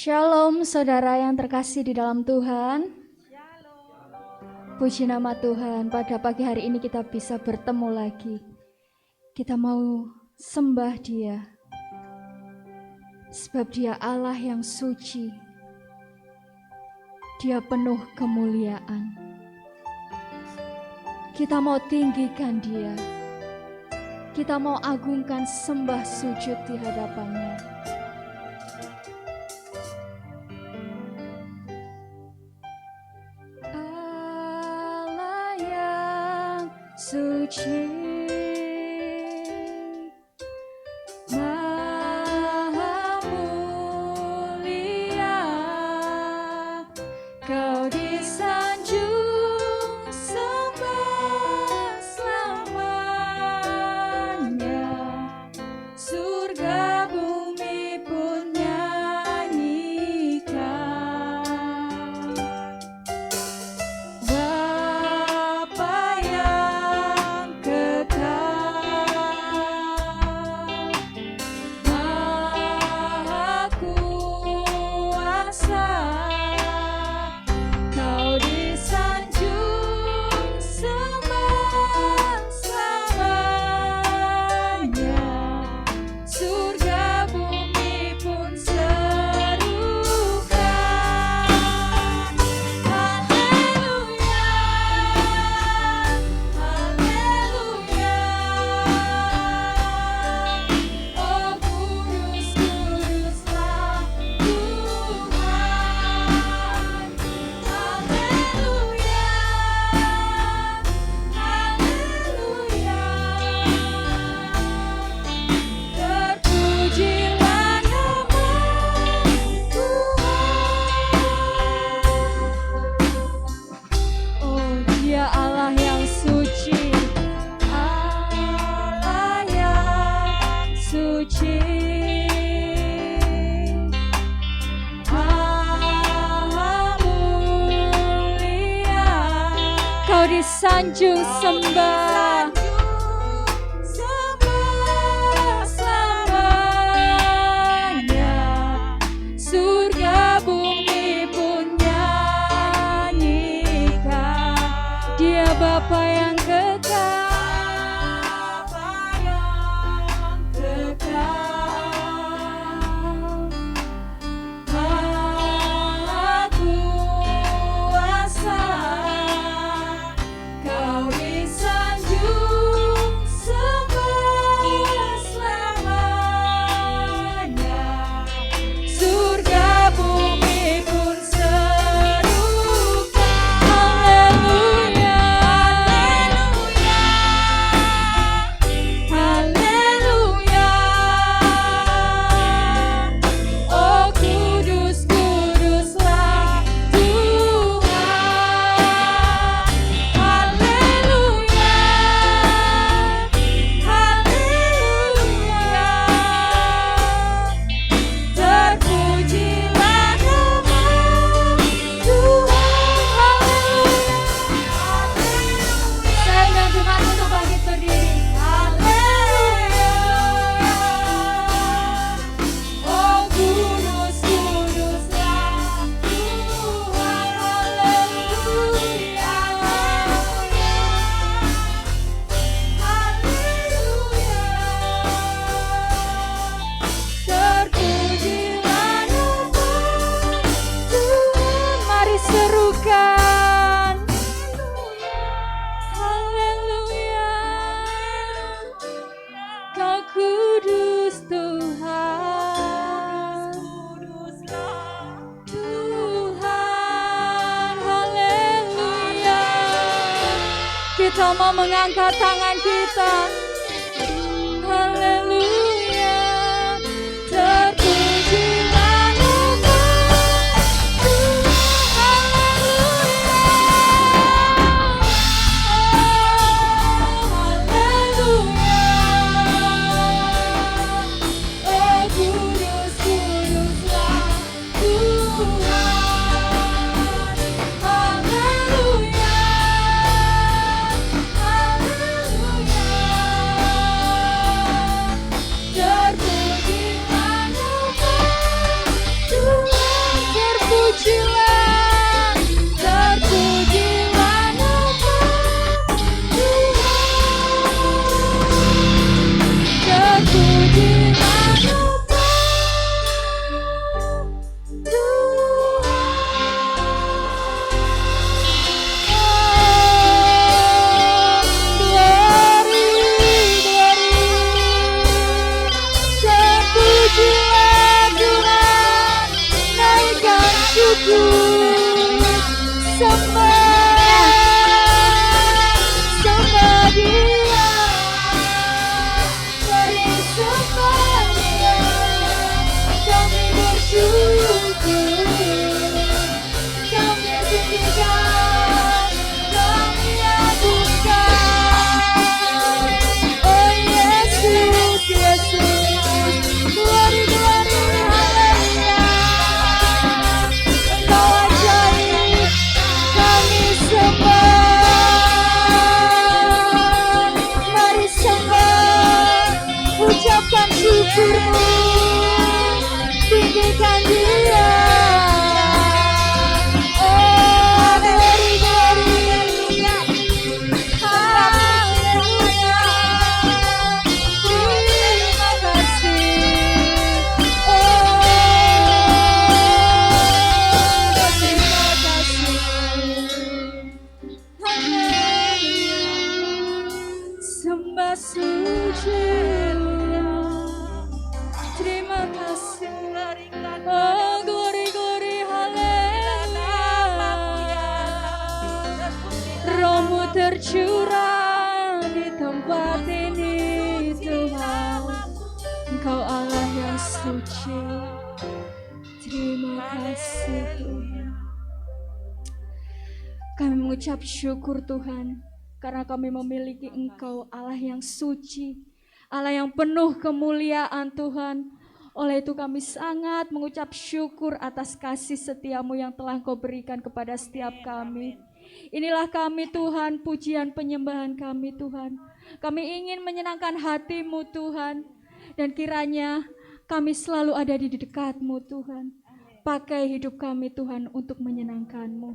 Shalom saudara yang terkasih di dalam Tuhan. Puji nama Tuhan, pada pagi hari ini kita bisa bertemu lagi. Kita mau sembah Dia, sebab Dia Allah yang suci. Dia penuh kemuliaan. Kita mau tinggikan Dia. Kita mau agungkan sembah sujud di hadapan-Nya. Suci, Maha mulia, Kau disanjung sembah selamanya. Surga bumi pun nyanyikan. Disanjung sembah selamanya. Surga bumi pun nyanyikan. Dia Bapa yang kekal, Maha kuasa. Kau disanjung sembah selamanya. Surga bumi pun serukan. Haleluya, haleluya, haleluya. Oh kudus, kuduslah Tuhan. Serukan, haleluya, Kau kudus Tuhan, Tuhan, haleluya. Kita mau mengangkat tangan kita, haleluya, terpujilah. Haleluya. sembah, ucapkan syukurmu, tinggikan Dia. Oh, glory, glory, haleluya, haleluya. Terima kasih. Oh, terima kasih. Haleluya. Sembah sucilah. Terima kasih. Oh, glory, glory, haleluya. Rohmu tercurah di tempat ini, Tuhan. Engkau Allah yang suci. Terima kasih, Tuhan. Kami mengucap syukur, Tuhan, karena kami memiliki Engkau, Allah yang suci, Allah yang penuh kemuliaan, Tuhan. Oleh itu kami sangat mengucap syukur atas kasih setiamu yang telah Engkau berikan kepada setiap kami. Inilah kami, Tuhan, pujian penyembahan kami, Tuhan. Kami ingin menyenangkan hati-Mu, Tuhan. Dan kiranya kami selalu ada di dekat-Mu, Tuhan. Pakai hidup kami, Tuhan, untuk menyenangkan-Mu.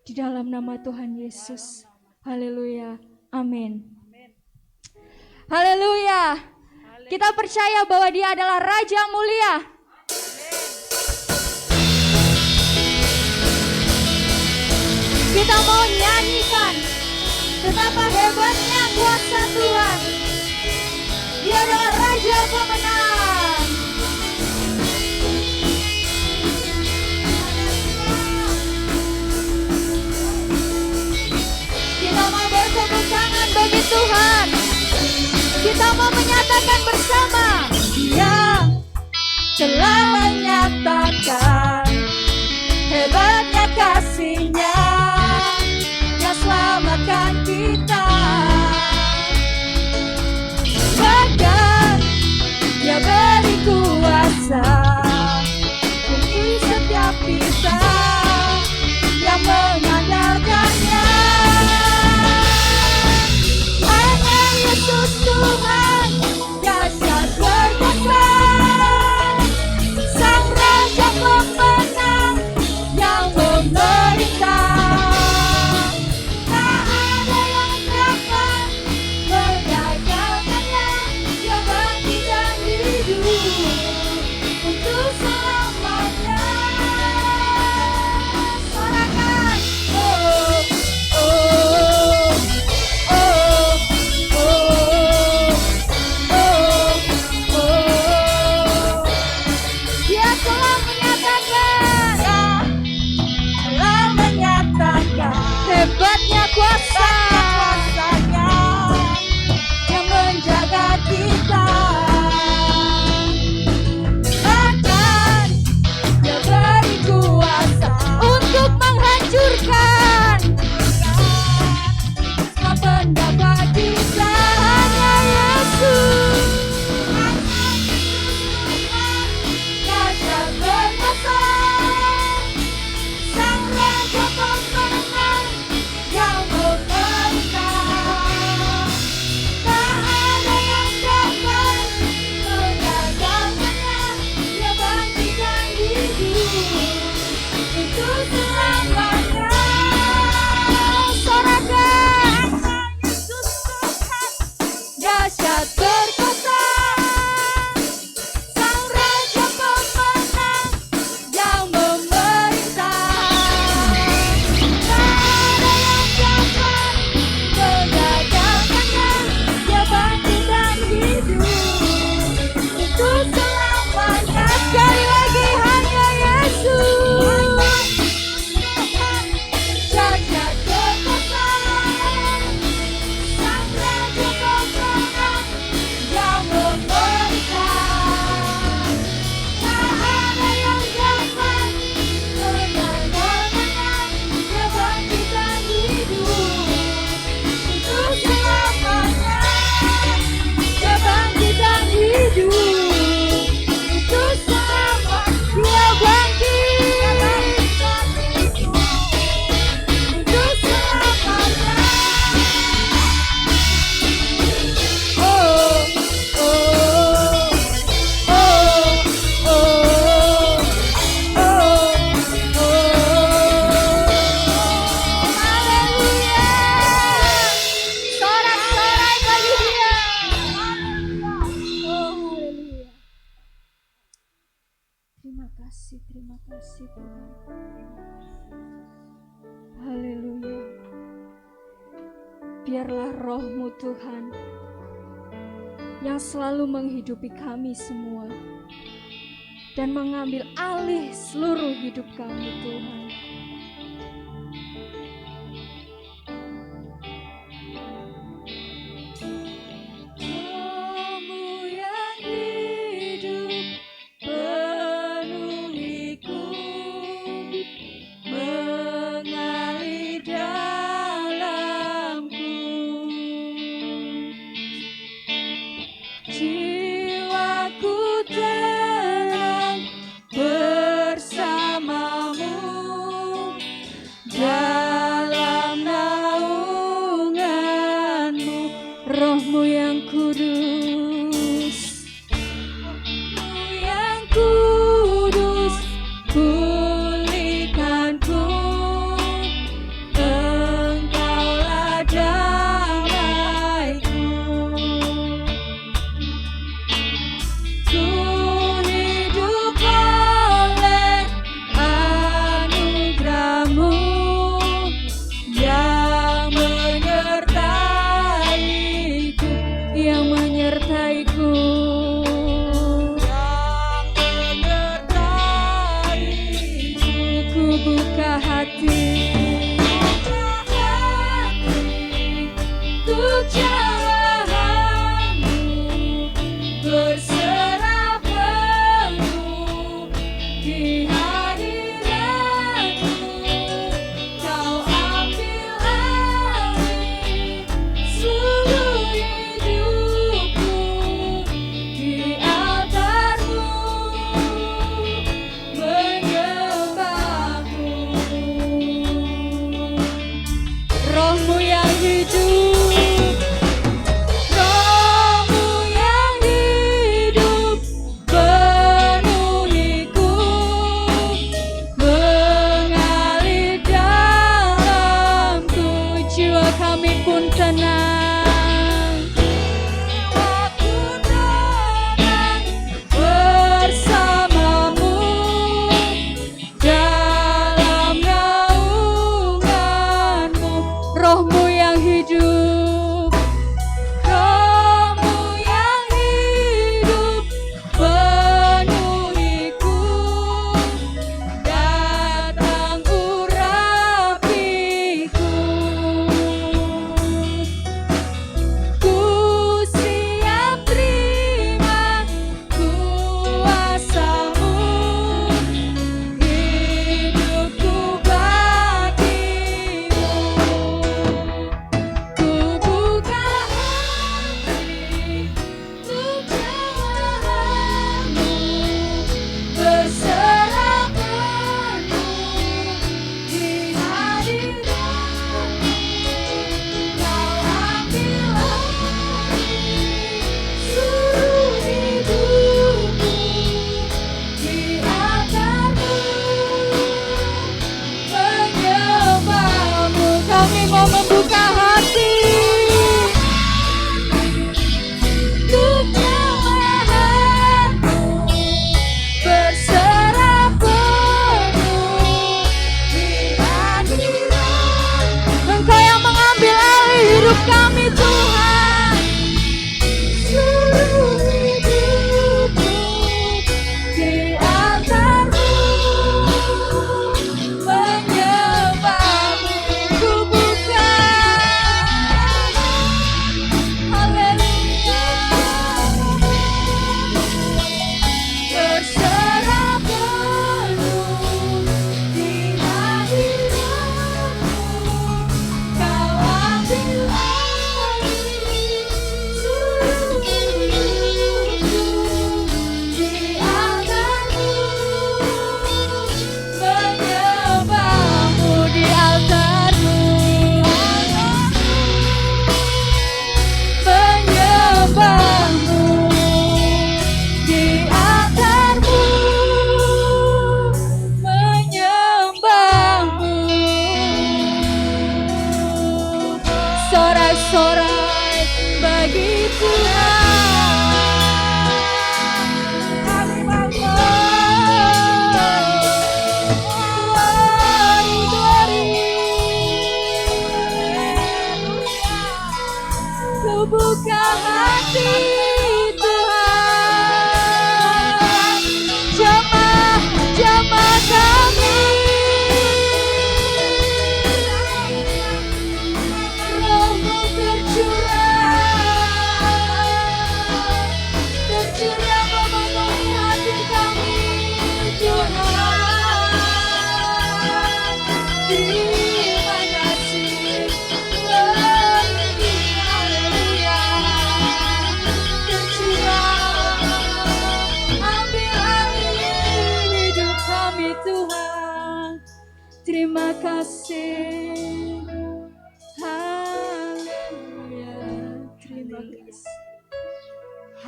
Di dalam nama Tuhan Yesus. Haleluya. Amin. Haleluya. Kita percaya bahwa Dia adalah Raja mulia. Kita mau nyanyikan betapa hebatnya kuasa Tuhan. Dia adalah Raja pemenang. Kita mau bertepuk tangan bagi Tuhan. Kita mau menyatakan bersama, Dia telah menyatakan hebatnya kasih-Nya yang selamatkan kita. Bahkan Dia beri kuasa bagi setiap kita yang mengandalkan-Nya. Hanya Yesus Tuhan, dahsyat berkuasa, Sang Raja pemenang yang memerintah. Tak ada yang dapat menggagalkannya. Dia bangkit dan hidup untuk selamanya. Sorakan, oh, oh, oh, oh, oh, oh. Dia telah menyatakan hebatnya kuasa-Nya yang menjaga kita. Bahkan Dia beri kuasa untuk menghancurkan semua pendapat kita. Hanya Yesus, dahsyat berkuasa, Sang Raja pemenang yang memerintah. Tak ada yang dapat menggagalkannya. Dia bangkit dan hidup untuk selamanya. Sorakan, Yesus Tuhan, dahsyat berkuasa, Sang Raja pemenang yang memerintah. Tak ada yang dapat menggagalkannya. Dia bangkit dan hidup untuk selamanya. Sekali lagi, hanya Yesus, dahsyat berkuasa, Sang Raja pemenang terima kasih Tuhan. Haleluya. Biarlah roh-Mu Tuhan yang selalu menghidupi kami semua dan mengambil alih seluruh hidup kami Tuhan. Jiwaku tenang bersamamu.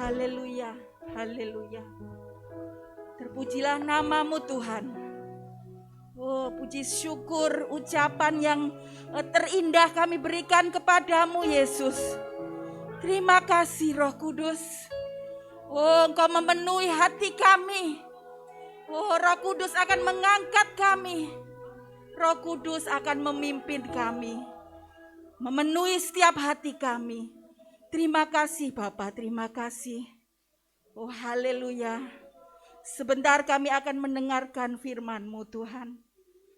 haleluya, haleluya. Terpujilah namamu Tuhan. Oh, puji syukur ucapan yang terindah kami berikan kepadamu Yesus. Terima kasih Roh Kudus. Oh, Engkau memenuhi hati kami. Oh, Roh Kudus akan mengangkat kami. Roh Kudus akan memimpin kami. Memenuhi setiap hati kami. Terima kasih Bapa, terima kasih. Oh, haleluya. Sebentar kami akan mendengarkan firman-Mu Tuhan,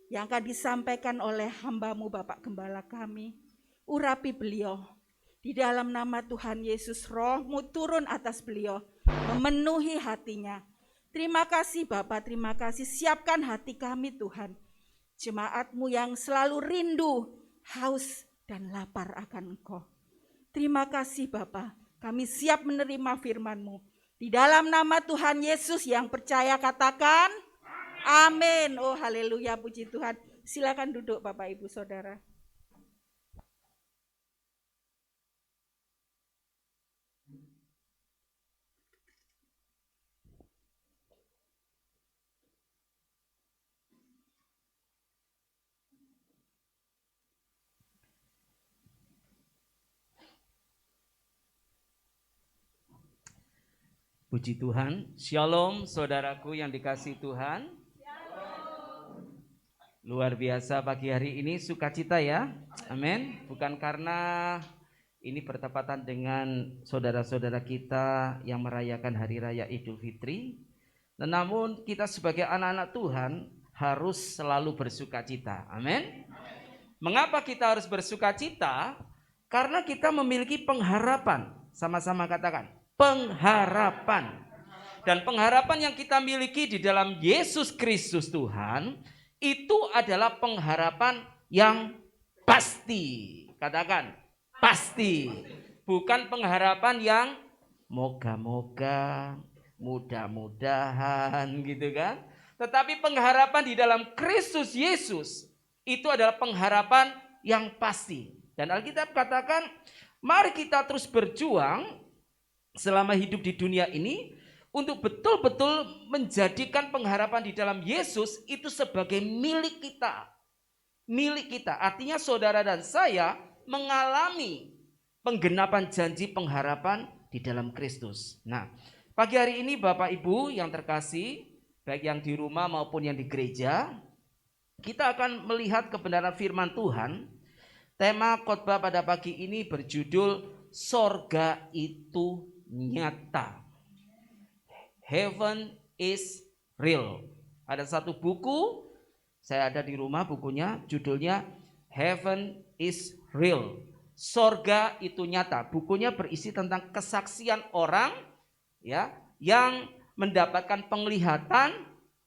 yang akan disampaikan oleh hamba-Mu Bapak Gembala kami. Urapi beliau. Di dalam nama Tuhan Yesus, Roh-Mu turun atas beliau, memenuhi hatinya. Terima kasih Bapak, terima kasih. Siapkan hati kami Tuhan. Jemaat-Mu yang selalu rindu, haus, dan lapar akan Engkau. Terima kasih Bapak, kami siap menerima firman-Mu. Di dalam nama Tuhan Yesus yang percaya katakan, amin. Oh haleluya, puji Tuhan. Silakan duduk Bapak Ibu Saudara. Puji Tuhan, Shalom saudaraku yang dikasihi Tuhan. Luar biasa pagi hari ini sukacita ya, amin. Bukan karena ini bertepatan dengan saudara-saudara kita yang merayakan Hari Raya Idul Fitri, namun kita sebagai anak-anak Tuhan harus selalu bersukacita, amin. Mengapa kita harus bersukacita? Karena kita memiliki pengharapan, sama-sama katakan. Pengharapan. Dan pengharapan yang kita miliki di dalam Yesus Kristus Tuhan itu adalah pengharapan yang pasti. Katakan pasti. Bukan pengharapan yang moga-moga, mudah-mudahan gitu kan. Tetapi pengharapan di dalam Kristus Yesus itu adalah pengharapan yang pasti. Dan Alkitab katakan, mari kita terus berjuang selama hidup di dunia ini untuk betul-betul menjadikan pengharapan di dalam Yesus itu sebagai milik kita. Milik kita, artinya saudara dan saya mengalami penggenapan janji pengharapan di dalam Kristus. Nah, pagi hari ini Bapak Ibu yang terkasih, baik yang di rumah maupun yang di gereja, kita akan melihat kebenaran firman Tuhan. Tema khotbah pada pagi ini berjudul Sorga itu nyata. Heaven is real. Ada satu buku, saya ada di rumah bukunya, judulnya Heaven is real. Sorga itu nyata. Bukunya berisi tentang kesaksian orang ya yang mendapatkan penglihatan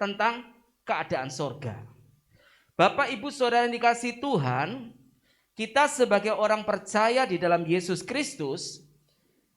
tentang keadaan sorga. Bapak Ibu Saudara yang dikasihi Tuhan, kita sebagai orang percaya di dalam Yesus Kristus,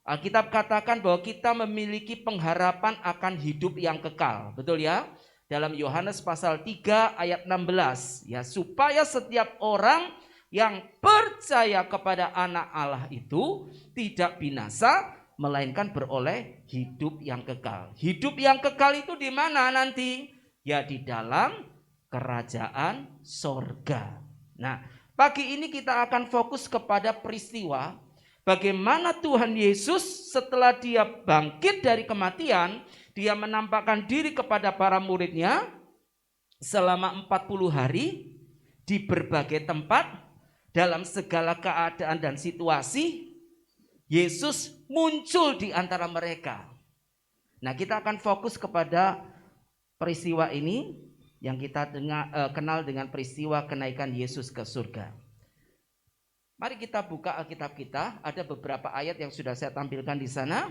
Alkitab katakan bahwa kita memiliki pengharapan akan hidup yang kekal. Betul ya? Dalam Yohanes pasal 3 ayat 16. Ya, supaya setiap orang yang percaya kepada anak Allah itu tidak binasa, melainkan beroleh hidup yang kekal. Hidup yang kekal itu di mana nanti? Ya di dalam kerajaan sorga. Nah, pagi ini kita akan fokus kepada peristiwa bagaimana Tuhan Yesus setelah dia bangkit dari kematian, dia menampakkan diri kepada para muridnya selama 40 hari di berbagai tempat, dalam segala keadaan dan situasi, Yesus muncul di antara mereka. Nah, kita akan fokus kepada peristiwa ini yang kita kenal dengan peristiwa kenaikan Yesus ke surga. Mari kita buka Alkitab kita, ada beberapa ayat yang sudah saya tampilkan di sana.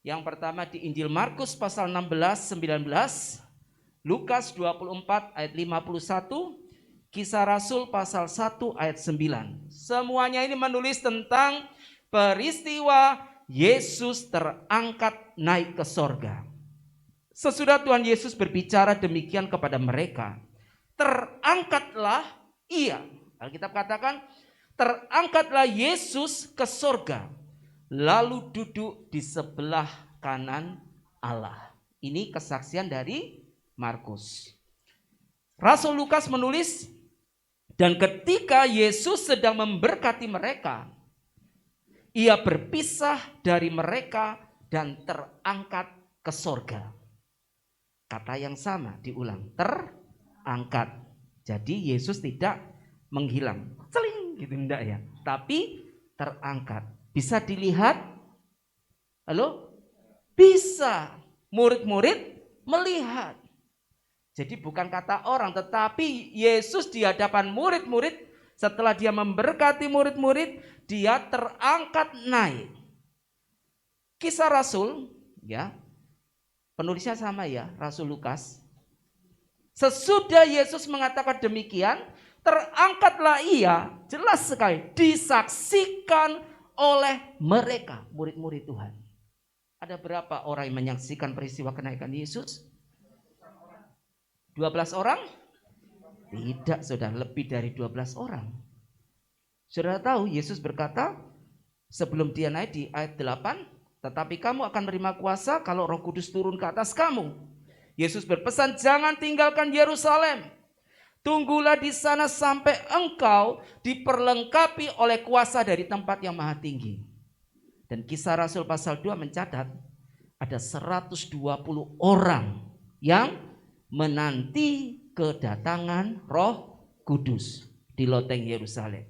Yang pertama di Injil Markus pasal 16, 19, Lukas 24 ayat 51, Kisah Rasul pasal 1 ayat 9. Semuanya ini menulis tentang peristiwa Yesus terangkat naik ke sorga. Sesudah Tuhan Yesus berbicara demikian kepada mereka, terangkatlah ia. Alkitab katakan, terangkatlah Yesus ke sorga lalu duduk di sebelah kanan Allah. Ini kesaksian dari Markus. Rasul Lukas menulis, dan ketika Yesus sedang memberkati mereka, ia berpisah dari mereka dan terangkat ke sorga. Kata yang sama diulang, terangkat. Jadi Yesus tidak menghilang, celing gitu, enggak ya, tapi terangkat. Bisa dilihat? Halo? Bisa. Murid-murid melihat. Jadi bukan kata orang, tetapi Yesus di hadapan murid-murid, setelah dia memberkati murid-murid, dia terangkat naik. Kisah Rasul, ya, penulisnya sama ya, Rasul Lukas. Sesudah Yesus mengatakan demikian, terangkatlah ia, jelas sekali, disaksikan oleh mereka, murid-murid Tuhan. Ada berapa orang yang menyaksikan peristiwa kenaikan Yesus? 12 orang? Tidak, saudara, lebih dari 12 orang. Saudara tahu Yesus berkata sebelum dia naik di ayat 8, tetapi kamu akan menerima kuasa kalau Roh Kudus turun ke atas kamu. Yesus berpesan, jangan tinggalkan Yerusalem. Tunggulah di sana sampai engkau diperlengkapi oleh kuasa dari tempat yang maha tinggi. Dan Kisah Rasul pasal 2 mencatat ada 120 orang yang menanti kedatangan Roh Kudus di loteng Yerusalem.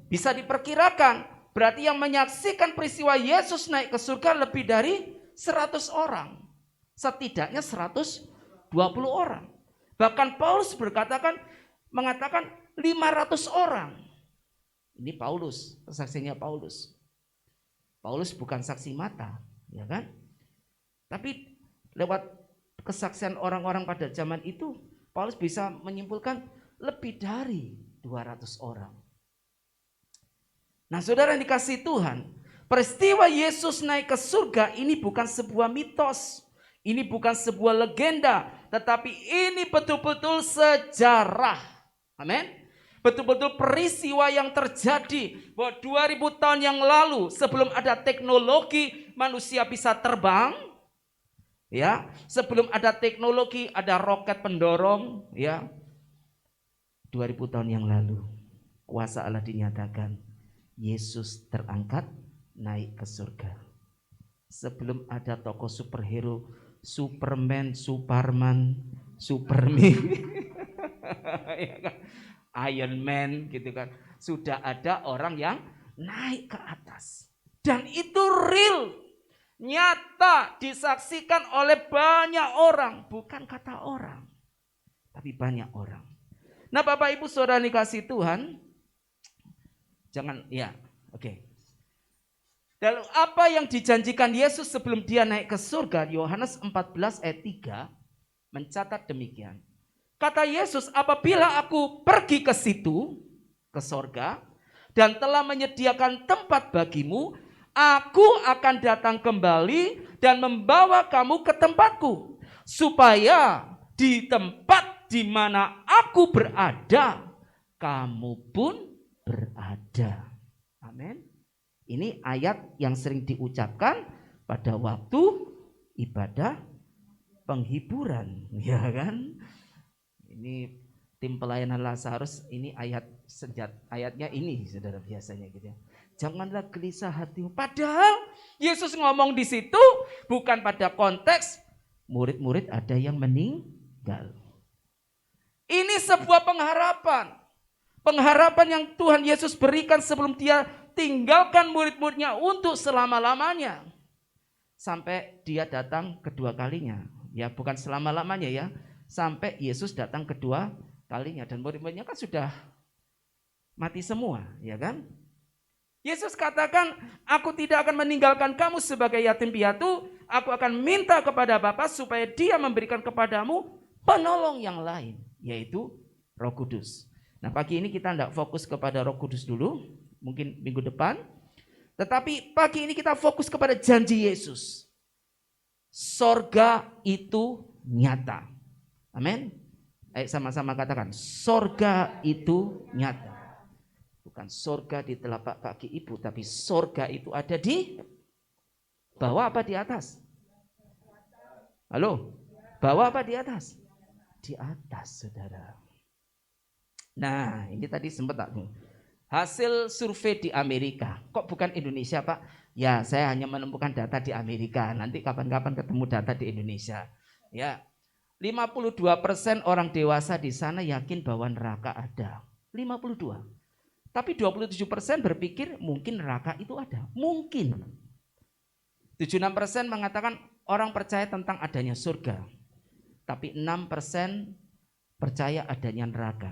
Bisa diperkirakan berarti yang menyaksikan peristiwa Yesus naik ke surga lebih dari 100 orang. Setidaknya 120 orang. Bahkan Paulus mengatakan 500 orang. Ini Paulus, kesaksiannya Paulus. Paulus bukan saksi mata, ya kan? Tapi lewat kesaksian orang-orang pada zaman itu, Paulus bisa menyimpulkan lebih dari 200 orang. Nah, saudara yang dikasihi Tuhan, peristiwa Yesus naik ke surga ini bukan sebuah mitos, ini bukan sebuah legenda, tetapi ini betul-betul sejarah. Amin. Betul-betul peristiwa yang terjadi bahwa 2000 tahun yang lalu sebelum ada teknologi manusia bisa terbang, ya, sebelum ada teknologi ada roket pendorong, ya. 2000 tahun yang lalu kuasa Allah dinyatakan, Yesus terangkat naik ke surga. Sebelum ada tokoh superhero, Superman, Superman, Superman, Iron Man gitu kan. Sudah ada orang yang naik ke atas. Dan itu real. Nyata disaksikan oleh banyak orang. Bukan kata orang, tapi banyak orang. Nah, Bapak Ibu Saudara dikasihi Tuhan, jangan ya, oke. Lalu apa yang dijanjikan Yesus sebelum dia naik ke surga? Yohanes 14 ayat 3 mencatat demikian. Kata Yesus, apabila aku pergi ke situ, ke sorga, dan telah menyediakan tempat bagimu, aku akan datang kembali dan membawa kamu ke tempatku, supaya di tempat di mana aku berada, kamu pun berada. Amin. Ini ayat yang sering diucapkan pada waktu ibadah penghiburan, ya kan? Ini tim pelayanan Lazarus, ini ayatnya ini, saudara, biasanya gitu ya. Janganlah gelisah hatimu. Padahal Yesus ngomong di situ bukan pada konteks murid-murid ada yang meninggal. Ini sebuah pengharapan. Pengharapan yang Tuhan Yesus berikan sebelum dia tinggalkan murid-muridnya untuk selama-lamanya. Sampai dia datang kedua kalinya. Ya, bukan selama-lamanya ya. Sampai Yesus datang kedua kalinya. Dan murid-muridnya kan sudah mati semua, ya kan? Yesus katakan, aku tidak akan meninggalkan kamu sebagai yatim piatu. Aku akan minta kepada Bapa supaya dia memberikan kepadamu penolong yang lain, yaitu Roh Kudus. Nah, pagi ini kita tidak fokus kepada Roh Kudus dulu, mungkin minggu depan. Tetapi pagi ini kita fokus kepada janji Yesus. Sorga itu nyata. Amin. Ayo sama-sama katakan, sorga itu nyata. Bukan Bukan sorga di telapak kaki ibu, tapi sorga itu ada di bawah apa di atas? Halo? Bawah apa di atas? Di atas, saudara. Nah, ini tadi sempat tak? Hasil survei di Amerika. Kok bukan Indonesia, Pak? Ya, saya hanya menemukan data di Amerika. Nanti kapan-kapan ketemu data di Indonesia. Ya, 52% orang dewasa di sana yakin bahwa neraka ada. 52. Tapi 27% berpikir mungkin neraka itu ada. Mungkin. 76% mengatakan orang percaya tentang adanya surga. Tapi 6% percaya adanya neraka.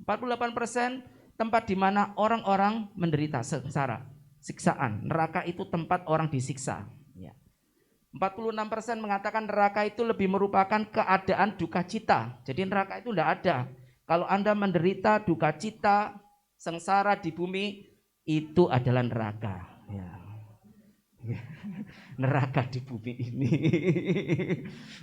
48% tempat di mana orang-orang menderita sengsara, siksaan. Neraka itu tempat orang disiksa. 46% mengatakan neraka itu lebih merupakan keadaan duka cita. Jadi neraka itu tidak ada. Kalau Anda menderita duka cita, sengsara di bumi, itu adalah neraka. Ya. Neraka di bumi ini.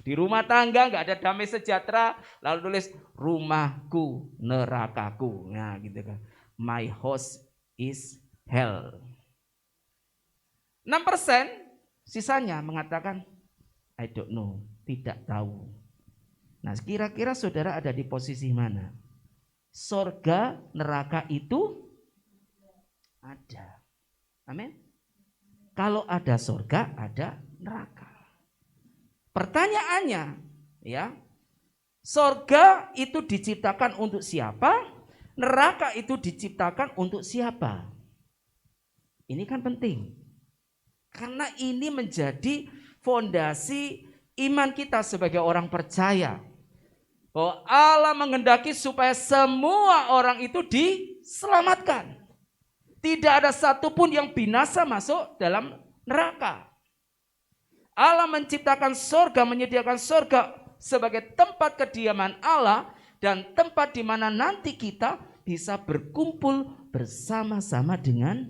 Di rumah tangga nggak ada damai sejahtera, lalu tulis rumahku nerakaku. Nah, gitu kan. My house is hell. 6% sisanya mengatakan I don't know, tidak tahu. Nah, kira-kira saudara ada di posisi mana? Sorga, neraka itu ada. Amin. Kalau ada sorga, ada neraka. Pertanyaannya, ya, sorga itu diciptakan untuk siapa? Neraka itu diciptakan untuk siapa? Ini kan penting. Karena ini menjadi fondasi iman kita sebagai orang percaya. Bahwa Allah menghendaki supaya semua orang itu diselamatkan. Tidak ada satupun yang binasa masuk dalam neraka. Allah menciptakan sorga, menyediakan sorga sebagai tempat kediaman Allah dan tempat di mana nanti kita bisa berkumpul bersama-sama dengan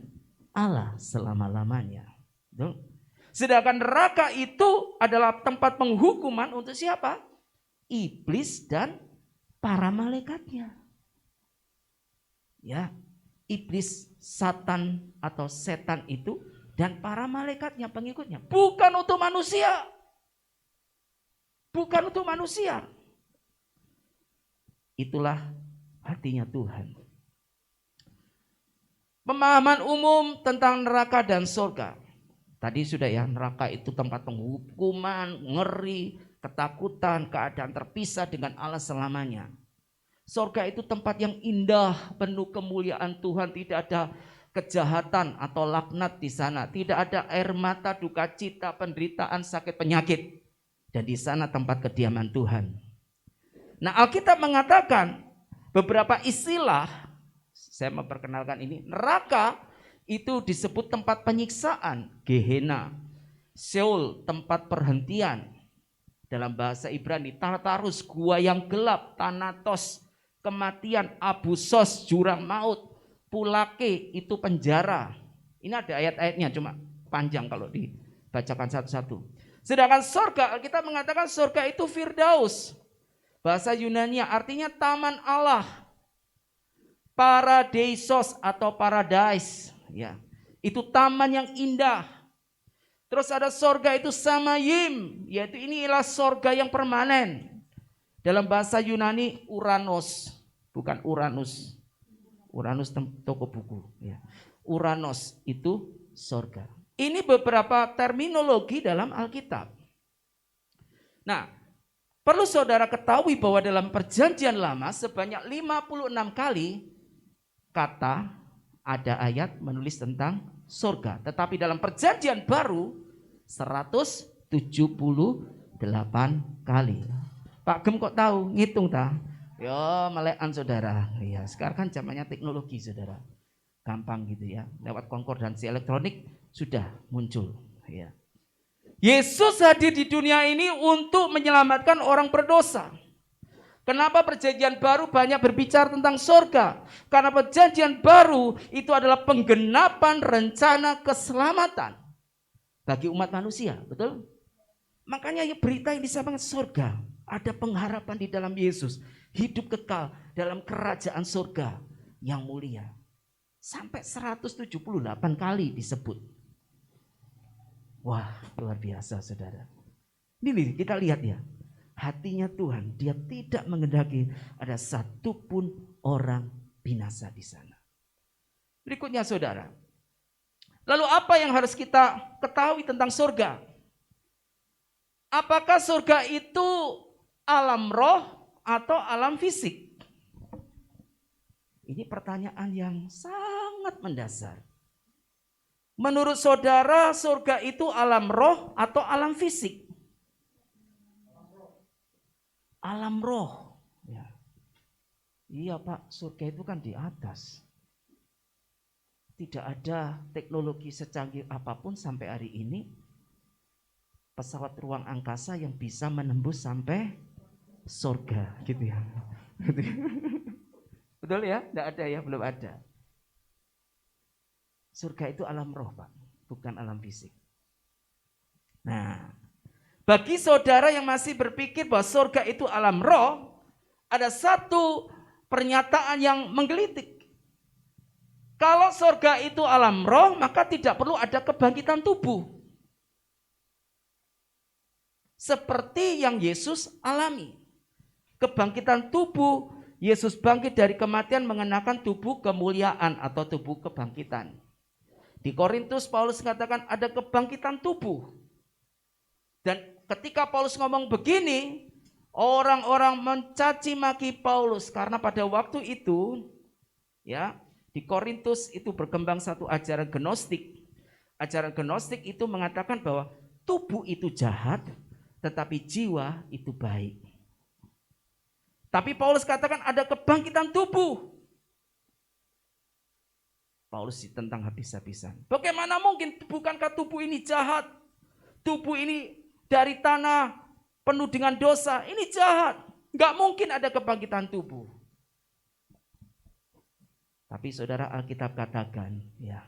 Allah selama-lamanya. Sedangkan neraka itu adalah tempat penghukuman untuk siapa? Iblis dan para malaikatnya. Ya, iblis, Satan atau setan itu dan para malaikatnya, pengikutnya, bukan untuk manusia. Bukan untuk manusia. Itulah hatinya Tuhan. Pemahaman umum tentang neraka dan surga. Tadi sudah ya, neraka itu tempat penghukuman, ngeri, ketakutan, keadaan terpisah dengan Allah selamanya. Surga itu tempat yang indah, penuh kemuliaan Tuhan, tidak ada kejahatan atau laknat di sana, tidak ada air mata, duka cita, penderitaan, sakit, penyakit. Dan di sana tempat kediaman Tuhan. Nah, Alkitab mengatakan beberapa istilah, saya memperkenalkan ini, neraka itu disebut tempat penyiksaan, Gehenna, Seol, tempat perhentian. Dalam bahasa Ibrani, Tartarus, gua yang gelap, Thanatos, kematian, Abusos, jurang maut, Pulake, itu penjara. Ini ada ayat-ayatnya, cuma panjang kalau dibacakan satu-satu. Sedangkan surga, kita mengatakan surga itu Firdaus. Bahasa Yunani artinya taman Allah. Paradeisos atau paradise. Ya, itu taman yang indah. Terus ada sorga itu Samayim, yaitu inilah sorga yang permanen. Dalam bahasa Yunani Uranos, bukan Uranus. Uranus toko buku. Ya. Uranos itu sorga. Ini beberapa terminologi dalam Alkitab. Nah, perlu saudara ketahui bahwa dalam perjanjian lama sebanyak 56 kali kata ada ayat menulis tentang surga. Tetapi dalam perjanjian baru 178 kali. Pak Gem kok tahu? Ngitung tak? Ya melekan saudara. Ya, sekarang kan zamannya teknologi saudara. Gampang gitu ya. Lewat konkordansi elektronik sudah muncul. Ya. Yesus hadir di dunia ini untuk menyelamatkan orang berdosa. Kenapa perjanjian baru banyak berbicara tentang surga? Karena perjanjian baru itu adalah penggenapan rencana keselamatan bagi umat manusia, betul? Makanya berita yang disamakan surga, ada pengharapan di dalam Yesus, hidup kekal dalam kerajaan surga yang mulia. Sampai 178 kali disebut. Wah, luar biasa saudara. Ini kita lihat ya. Hatinya Tuhan, dia tidak menghendaki ada satupun orang binasa di sana. Berikutnya saudara. Lalu apa yang harus kita ketahui tentang surga? Apakah surga itu alam roh atau alam fisik? Ini pertanyaan yang sangat mendasar. Menurut saudara, surga itu alam roh atau alam fisik? Alam roh. Ya. Iya Pak, surga itu kan di atas. Tidak ada teknologi secanggih apapun sampai hari ini. Pesawat ruang angkasa yang bisa menembus sampai surga. Gitu ya. Betul ya? Tidak ada ya, belum ada. Surga itu alam roh Pak, bukan alam fisik. Nah, bagi saudara yang masih berpikir bahwa surga itu alam roh, ada satu pernyataan yang menggelitik. Kalau surga itu alam roh, maka tidak perlu ada kebangkitan tubuh. Seperti yang Yesus alami. Kebangkitan tubuh, Yesus bangkit dari kematian mengenakan tubuh kemuliaan atau tubuh kebangkitan. Di Korintus Paulus mengatakan ada kebangkitan tubuh. Dan ketika Paulus ngomong begini, orang-orang mencaci maki Paulus karena pada waktu itu ya, di Korintus itu berkembang satu ajaran gnostik. Ajaran gnostik itu mengatakan bahwa tubuh itu jahat, tetapi jiwa itu baik. Tapi Paulus katakan ada kebangkitan tubuh. Paulus ditentang habis-habisan. Bagaimana mungkin, bukankah tubuh ini jahat? Tubuh ini dari tanah penuh dengan dosa, ini jahat. Enggak mungkin ada kebangkitan tubuh. Tapi saudara, Alkitab katakan ya,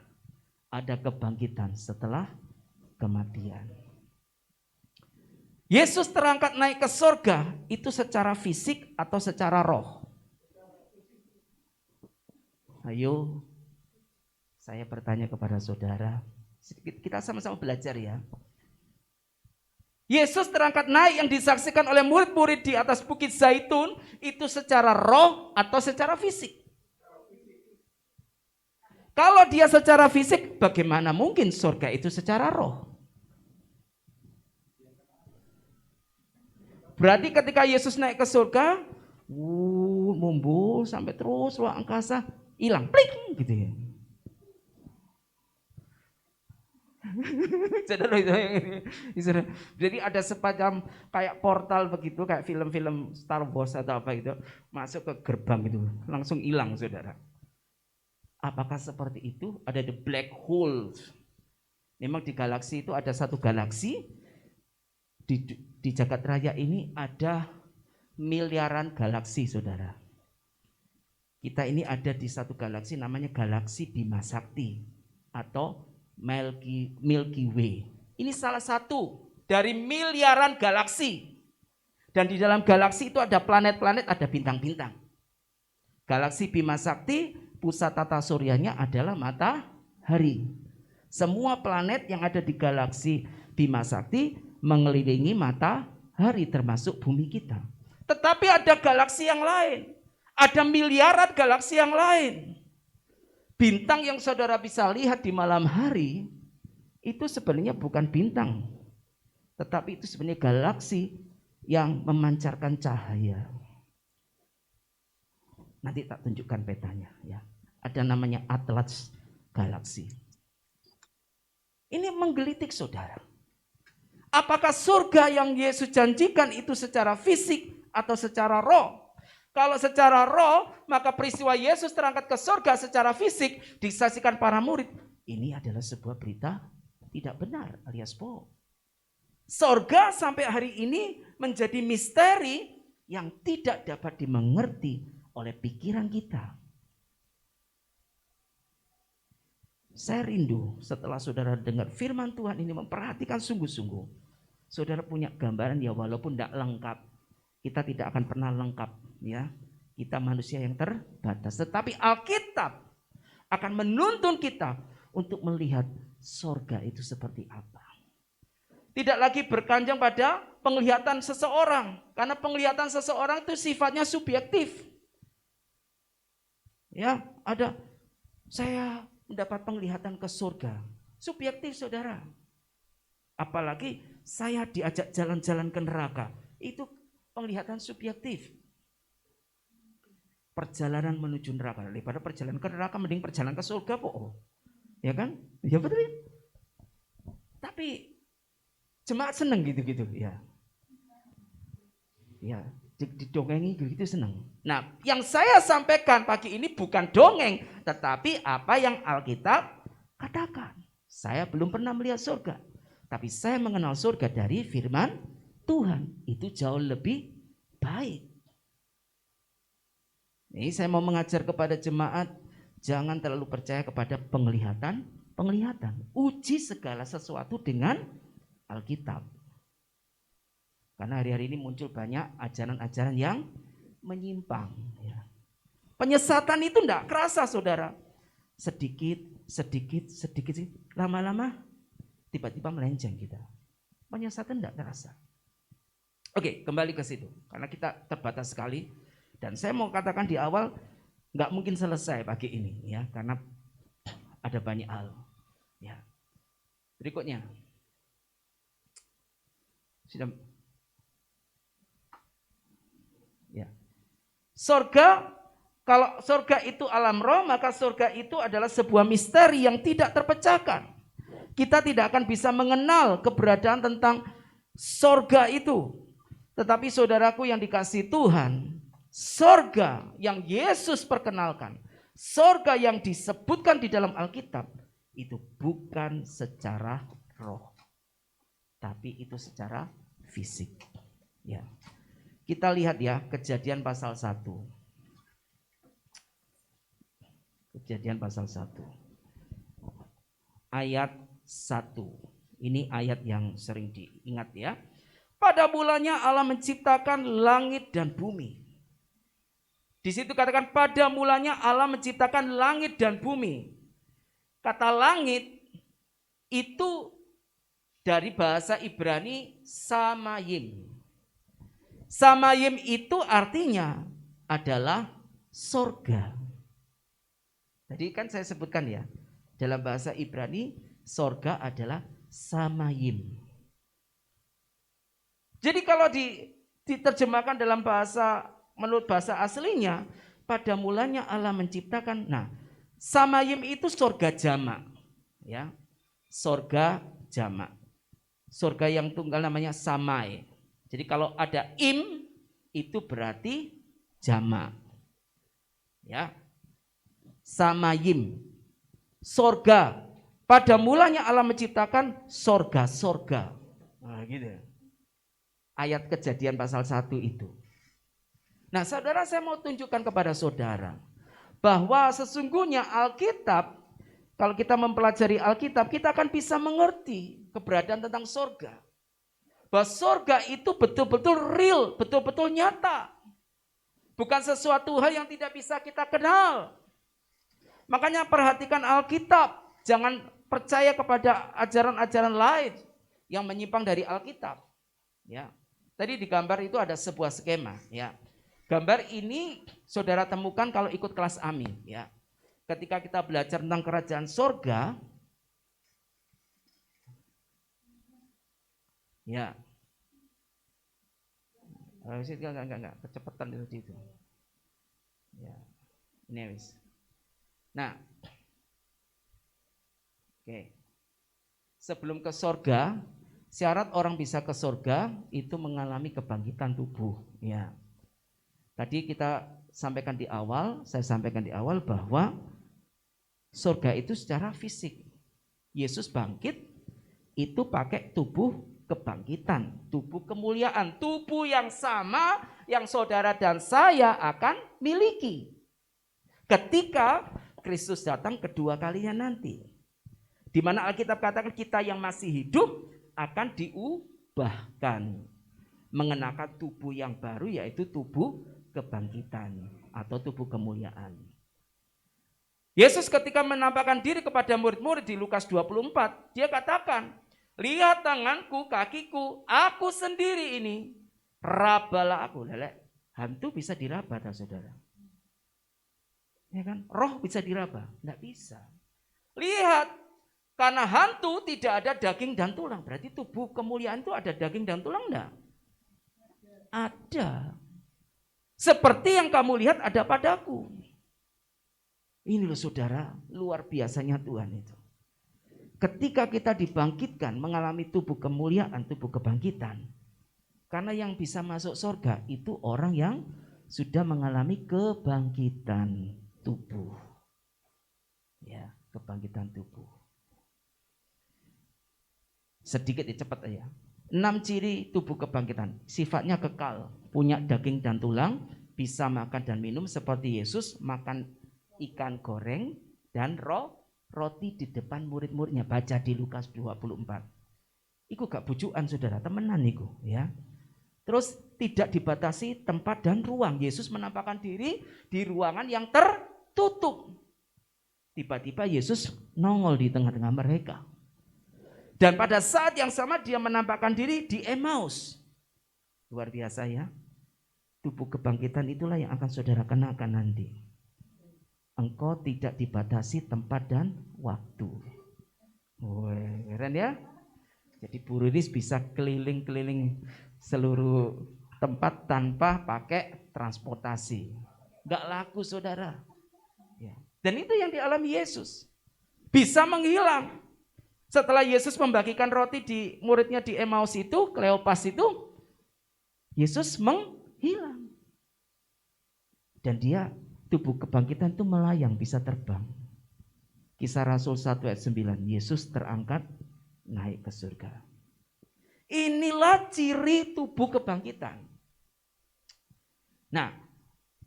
ada kebangkitan setelah kematian. Yesus terangkat naik ke surga itu secara fisik atau secara roh? Ayo, saya bertanya kepada saudara, kita sama-sama belajar ya. Yesus terangkat naik yang disaksikan oleh murid-murid di atas Bukit Zaitun itu secara roh atau secara fisik? Kalau dia secara fisik, bagaimana mungkin surga itu secara roh? Berarti ketika Yesus naik ke surga, mumbul sampai terus ruang angkasa, hilang, pling gitu ya. Jadi ada semacam kayak portal begitu, kayak film-film Star Wars atau apa itu, masuk ke gerbang itu, langsung hilang saudara. Apakah seperti itu? Ada the black hole. Memang di galaksi itu ada satu galaksi, di jagat raya ini ada miliaran galaksi saudara. Kita ini ada di satu galaksi namanya galaksi Bima Sakti atau Milky Way. Ini salah satu dari miliaran galaksi. Dan di dalam galaksi itu ada planet-planet, ada bintang-bintang. Galaksi Bima Sakti, pusat tata suryanya adalah matahari. Semua planet yang ada di galaksi Bima Sakti mengelilingi matahari termasuk bumi kita. Tetapi ada galaksi yang lain. Ada miliaran galaksi yang lain. Bintang yang saudara bisa lihat di malam hari itu sebenarnya bukan bintang, tetapi itu sebenarnya galaksi yang memancarkan cahaya. Nanti tak tunjukkan petanya ya. Ada namanya Atlas Galaksi. Ini menggelitik saudara. Apakah surga yang Yesus janjikan itu secara fisik atau secara roh? Kalau secara roh, maka peristiwa Yesus terangkat ke surga secara fisik disaksikan para murid. Ini adalah sebuah berita tidak benar alias bohong. Surga sampai hari ini menjadi misteri yang tidak dapat dimengerti oleh pikiran kita. Saya rindu setelah saudara dengar firman Tuhan ini, memperhatikan sungguh-sungguh. Saudara punya gambaran ya, walaupun tidak lengkap. Kita tidak akan pernah lengkap ya. Kita manusia yang terbatas. Tetapi Alkitab akan menuntun kita untuk melihat sorga itu seperti apa. Tidak lagi berkanjang pada penglihatan seseorang, karena penglihatan seseorang itu sifatnya subjektif. Ya, saya mendapat penglihatan ke surga, subjektif saudara. Apalagi saya diajak jalan-jalan ke neraka, itu penglihatan subjektif. Perjalanan menuju neraka, daripada perjalanan ke neraka mending perjalanan ke surga kok. Ya kan? Ya betul ya. Tapi jemaat seneng gitu-gitu ya. Ya, didongengi gitu seneng. Nah, yang saya sampaikan pagi ini bukan dongeng, tetapi apa yang Alkitab katakan. Saya belum pernah melihat surga, tapi saya mengenal surga dari firman Tuhan. Itu jauh lebih baik. Ini saya mau mengajar kepada jemaat, jangan terlalu percaya kepada penglihatan. Uji segala sesuatu dengan Alkitab. Karena hari-hari ini muncul banyak ajaran-ajaran yang menyimpang. Ya. Penyesatan itu tidak kerasa saudara. Sedikit, lama-lama tiba-tiba melenceng kita. Penyesatan tidak terasa. Oke, kembali ke situ. Karena kita terbatas sekali. Dan saya mau katakan di awal, nggak mungkin selesai pagi ini, ya, karena ada banyak hal. Ya. Berikutnya, sudah, ya. Sorga, kalau sorga itu alam roh, maka sorga itu adalah sebuah misteri yang tidak terpecahkan. Kita tidak akan bisa mengenal keberadaan tentang sorga itu. Tetapi saudaraku yang dikasihi Tuhan, sorga yang Yesus perkenalkan, sorga yang disebutkan di dalam Alkitab, itu bukan secara roh, tapi itu secara fisik. Ya. Kita lihat ya, Kejadian pasal 1. Kejadian pasal 1. Ayat 1. Ini ayat yang sering diingat ya. Pada mulanya Allah menciptakan langit dan bumi. Di situ katakan pada mulanya Allah menciptakan langit dan bumi. Kata langit itu dari bahasa Ibrani samayim. Samayim itu artinya adalah sorga. Tadi kan saya sebutkan ya, dalam bahasa Ibrani sorga adalah samayim. Jadi kalau diterjemahkan dalam menurut bahasa aslinya, pada mulanya Allah menciptakan. Nah, samayim itu sorga jamak, ya, sorga jamak, sorga yang tunggal namanya samai. Jadi kalau ada im itu berarti jamak, ya, samayim, sorga. Pada mulanya Allah menciptakan sorga. Nah, gitu. Ayat Kejadian pasal 1 itu. Nah saudara, saya mau tunjukkan kepada saudara bahwa sesungguhnya Alkitab, kalau kita mempelajari Alkitab, kita akan bisa mengerti keberadaan tentang sorga. Bahwa sorga itu betul-betul real, betul-betul nyata. Bukan sesuatu hal yang tidak bisa kita kenal. Makanya perhatikan Alkitab, jangan percaya kepada ajaran-ajaran lain yang menyimpang dari Alkitab. Ya, tadi di gambar itu ada sebuah skema, ya. Gambar ini saudara temukan kalau ikut kelas AMI, ya. Ketika kita belajar tentang kerajaan sorga, ya, enggak, kecepatan itu. Ya, ini habis. Nah, oke. Sebelum ke sorga, syarat orang bisa ke sorga itu mengalami kebangkitan tubuh, ya. Tadi saya sampaikan di awal bahwa surga itu secara fisik. Yesus bangkit itu pakai tubuh kebangkitan, tubuh kemuliaan, tubuh yang sama yang saudara dan saya akan miliki ketika Kristus datang kedua kalinya nanti. Di mana Alkitab katakan kita yang masih hidup akan diubahkan mengenakan tubuh yang baru, yaitu tubuh kebangkitan atau tubuh kemuliaan. Yesus ketika menampakkan diri kepada murid-murid di Lukas 24, dia katakan, lihat tanganku, kakiku, aku sendiri ini, rabalah aku. Lelek, hantu bisa diraba, tak saudara? Ya kan? Roh bisa diraba? Tidak bisa. Lihat, karena hantu tidak ada daging dan tulang. Berarti tubuh kemuliaan itu ada daging dan tulang enggak? Ada. Seperti yang kamu lihat ada padaku. Ini loh saudara, luar biasanya Tuhan itu. Ketika kita dibangkitkan, mengalami tubuh kemuliaan, tubuh kebangkitan. Karena yang bisa masuk surga itu orang yang sudah mengalami kebangkitan tubuh. Ya, kebangkitan tubuh. Sedikit cepat aja. 6 ciri tubuh kebangkitan. Sifatnya kekal, punya daging dan tulang, bisa makan dan minum seperti Yesus makan ikan goreng dan roti di depan murid-muridnya. Baca di Lukas 24. Iku gak bujukan saudara, temenan iku ya. Terus tidak dibatasi tempat dan ruang. Yesus menampakkan diri di ruangan yang tertutup. Tiba-tiba Yesus nongol di tengah-tengah mereka. Dan pada saat yang sama dia menampakkan diri di Emmaus. Luar biasa ya. Tubuh kebangkitan itulah yang akan saudara kenakan nanti. Engkau tidak dibatasi tempat dan waktu. Wah, keren ya. Jadi Bu Riris bisa keliling-keliling seluruh tempat tanpa pakai transportasi. Gak laku saudara. Ya. Dan itu yang dialami Yesus. Bisa menghilang. Setelah Yesus membagikan roti di muridnya di Emmaus itu, Kleopas itu, Yesus menghilang. Dan dia tubuh kebangkitan itu melayang, bisa terbang. Kisah Rasul 1 ayat 9, Yesus terangkat naik ke surga. Inilah ciri tubuh kebangkitan. Nah,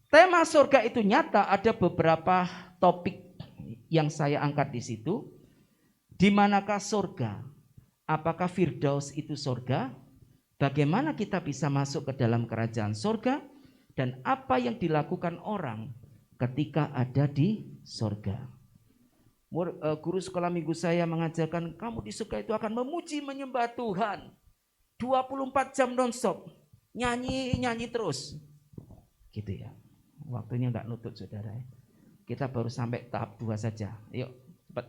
tema surga itu nyata, ada beberapa topik yang saya angkat di situ. Di manakah surga? Apakah Firdaus itu surga? Bagaimana kita bisa masuk ke dalam kerajaan surga? Dan apa yang dilakukan orang ketika ada di surga? Guru sekolah minggu saya mengajarkan kamu di surga itu akan memuji menyembah Tuhan 24 jam nonstop, nyanyi terus, gitu ya. Waktunya nggak nutut saudara. Kita baru sampai tahap 2 saja. Yuk cepat.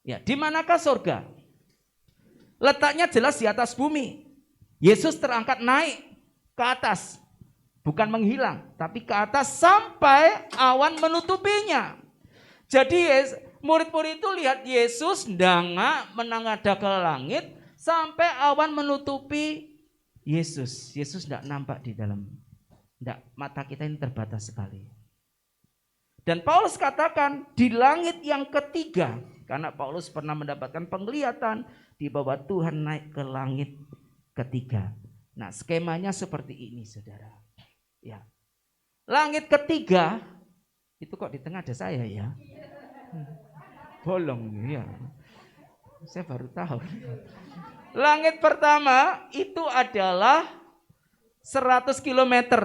Ya, di manakah surga? Letaknya jelas di atas bumi. Yesus terangkat naik ke atas. Bukan menghilang, tapi ke atas sampai awan menutupinya. Jadi murid-murid itu lihat Yesus menangada ke langit sampai awan menutupi Yesus. Yesus tidak nampak di dalam. Mata kita ini terbatas sekali. Dan Paulus katakan di langit yang ketiga, karena Paulus pernah mendapatkan penglihatan di bawah Tuhan naik ke langit ketiga. Nah, skemanya seperti ini, saudara. Ya, langit ketiga itu kok di tengah ada saya ya? Bolong ya. Saya baru tahu. Langit pertama itu adalah 100 km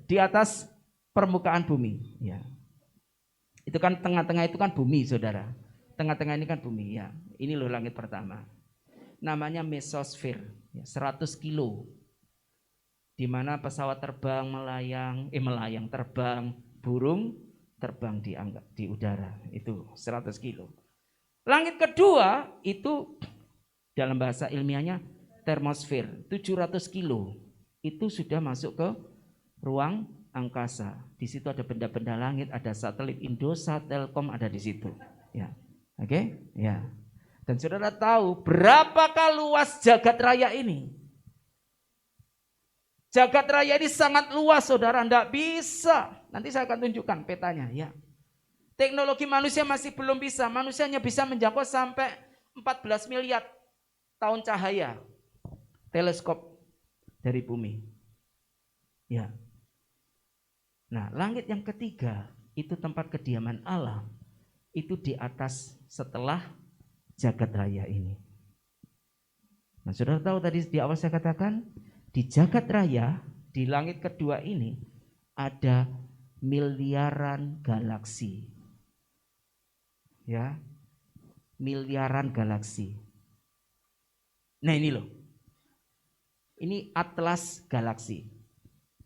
di atas permukaan bumi. Ya. Itu kan tengah-tengah itu kan bumi, saudara. Tengah-tengah ini kan bumi ya. Ini loh langit pertama. Namanya mesosfer, 100 kilo. Di mana pesawat terbang terbang, burung terbang di udara, itu 100 kilo. Langit kedua itu dalam bahasa ilmiahnya termosfer, 700 kilo. Itu sudah masuk ke ruang angkasa. Di situ ada benda-benda langit, ada satelit Indosat, Telkom ada di situ. Ya, oke? Ya. Dan saudara tahu berapakah luas jagat raya ini? Jagat raya ini sangat luas saudara, enggak bisa. Nanti saya akan tunjukkan petanya ya. Teknologi manusia masih belum bisa. Manusianya bisa menjangkau sampai 14 miliar tahun cahaya. Teleskop dari bumi. Ya. Nah, langit yang ketiga itu tempat kediaman Allah. Itu di atas setelah jagat raya ini. Nah, saudara tahu tadi di awal saya katakan di jagat raya, di langit kedua ini ada miliaran galaksi. Ya, miliaran galaksi. Nah ini loh. Ini atlas galaksi.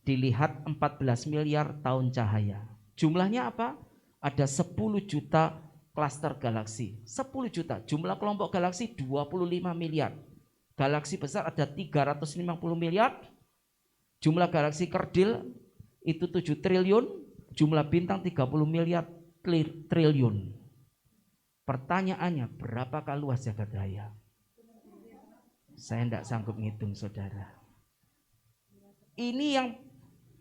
Dilihat 14 miliar tahun cahaya. Jumlahnya apa? Ada 10 juta klaster galaksi. 10 juta. Jumlah kelompok galaksi 25 miliar. Galaksi besar ada 350 miliar. Jumlah galaksi kerdil itu 7 triliun. Jumlah bintang 30 miliar triliun. Pertanyaannya, berapakah luas jagat raya? Saya tidak sanggup ngitung, saudara. Ini yang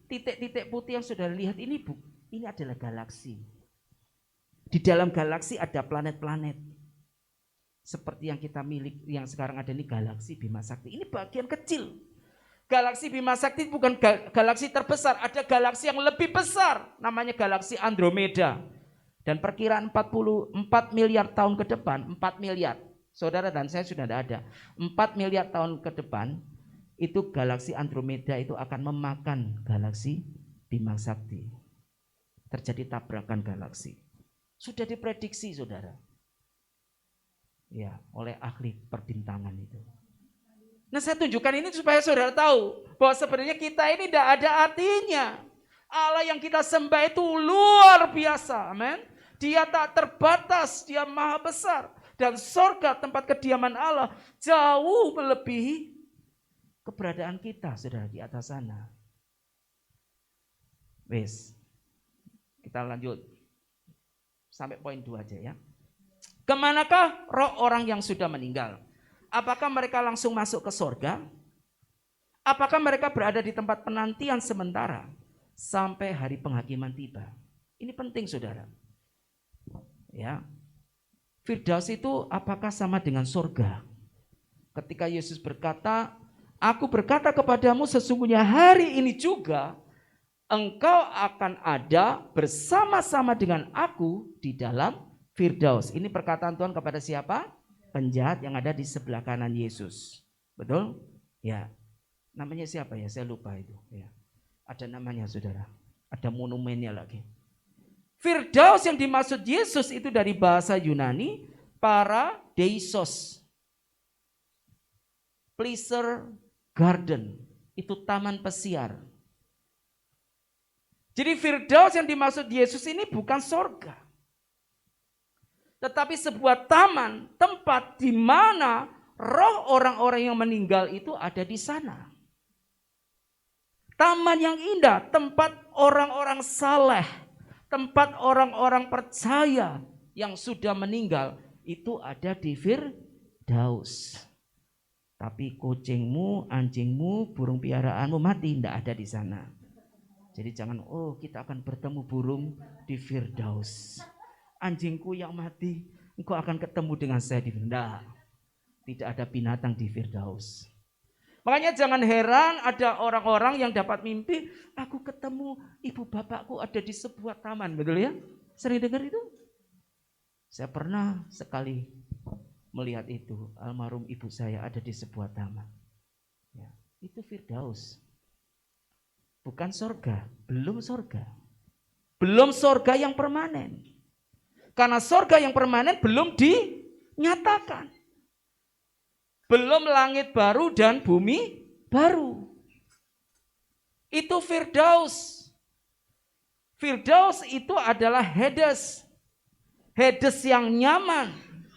titik-titik putih yang saudara lihat ini adalah galaksi. Di dalam galaksi ada planet-planet. Seperti yang kita milik, yang sekarang ada ini galaksi Bima Sakti. Ini bagian kecil. Galaksi Bima Sakti bukan galaksi terbesar, ada galaksi yang lebih besar. Namanya galaksi Andromeda. Dan perkiraan 44 miliar tahun ke depan, 4 miliar. Saudara dan saya sudah ada. 4 miliar tahun ke depan, itu galaksi Andromeda itu akan memakan galaksi Bima Sakti. Terjadi tabrakan galaksi. Sudah diprediksi, saudara. Ya, oleh ahli perbintangan itu. Nah, saya tunjukkan ini supaya saudara tahu bahwa sebenarnya kita ini tidak ada artinya. Allah yang kita sembah itu luar biasa. Amin. Dia tak terbatas, dia maha besar. Dan sorga tempat kediaman Allah jauh melebihi keberadaan kita, saudara, di atas sana. Wes, kita lanjut. Sampai poin 2 aja ya. Kemanakah roh orang yang sudah meninggal? Apakah mereka langsung masuk ke sorga? Apakah mereka berada di tempat penantian sementara sampai hari penghakiman tiba? Ini penting, saudara. Ya, Firdaus itu apakah sama dengan sorga? Ketika Yesus berkata, aku berkata kepadamu sesungguhnya hari ini juga engkau akan ada bersama-sama dengan aku di dalam Firdaus. Ini perkataan Tuhan kepada siapa? Penjahat yang ada di sebelah kanan Yesus. Betul? Ya. Namanya siapa ya? Saya lupa itu. Ya. Ada namanya, saudara. Ada monumennya lagi. Firdaus yang dimaksud Yesus itu dari bahasa Yunani paradeisos. Pleasure garden. Itu taman pesiar. Jadi Firdaus yang dimaksud Yesus ini bukan sorga. Tetapi sebuah taman, tempat di mana roh orang-orang yang meninggal itu ada di sana. Taman yang indah, tempat orang-orang saleh. Tempat orang-orang percaya yang sudah meninggal itu ada di Firdaus. Tapi kucingmu, anjingmu, burung piaraanmu mati, tidak ada di sana. Jadi jangan, kita akan bertemu burung di Firdaus. Anjingku yang mati, engkau akan ketemu dengan saya di Firdaus. Tidak ada binatang di Firdaus. Makanya jangan heran ada orang-orang yang dapat mimpi, aku ketemu ibu bapakku ada di sebuah taman, betul ya? Sering dengar itu? Saya pernah sekali melihat itu, almarhum ibu saya ada di sebuah taman. Ya, itu Firdaus. Bukan sorga, belum sorga. Belum sorga yang permanen. Karena sorga yang permanen belum dinyatakan. Belum langit baru dan bumi baru. Itu Firdaus. Firdaus itu adalah Hades. Hades yang nyaman.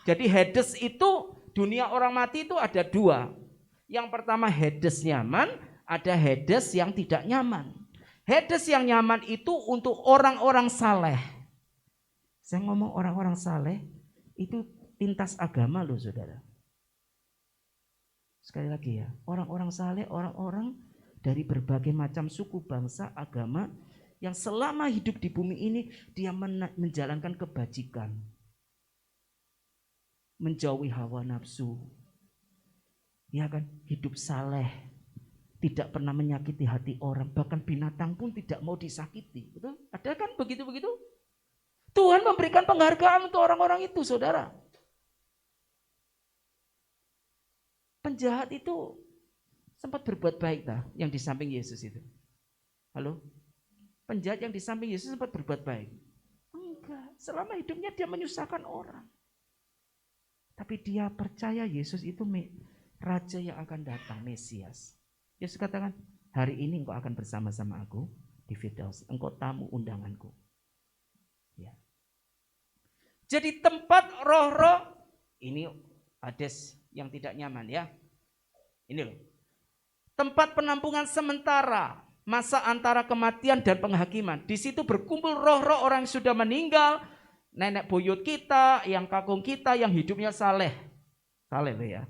Jadi Hades itu dunia orang mati itu ada 2. Yang pertama Hades nyaman, ada Hades yang tidak nyaman. Hades yang nyaman itu untuk orang-orang saleh. Saya ngomong orang-orang saleh itu lintas agama loh, saudara. Sekali lagi ya, orang-orang saleh, orang-orang dari berbagai macam suku, bangsa, agama yang selama hidup di bumi ini dia menjalankan kebajikan. Menjauhi hawa nafsu. Ya kan, hidup saleh. Tidak pernah menyakiti hati orang, bahkan binatang pun tidak mau disakiti. Betul? Ada kan begitu-begitu? Tuhan memberikan penghargaan untuk orang-orang itu, saudara. Penjahat itu sempat berbuat baik yang di samping Yesus itu. Halo? Penjahat yang di samping Yesus sempat berbuat baik? Enggak, selama hidupnya dia menyusahkan orang. Tapi dia percaya Yesus itu Raja yang akan datang, Mesias. Yesus katakan, hari ini engkau akan bersama-sama aku di Firdaus. Engkau tamu undanganku. Ya. Jadi tempat roh-roh, ini Hades yang tidak nyaman ya. Ini loh. Tempat penampungan sementara, masa antara kematian dan penghakiman. Di situ berkumpul roh-roh orang yang sudah meninggal, nenek buyut kita, yang kakung kita, yang hidupnya saleh. Saleh loh ya.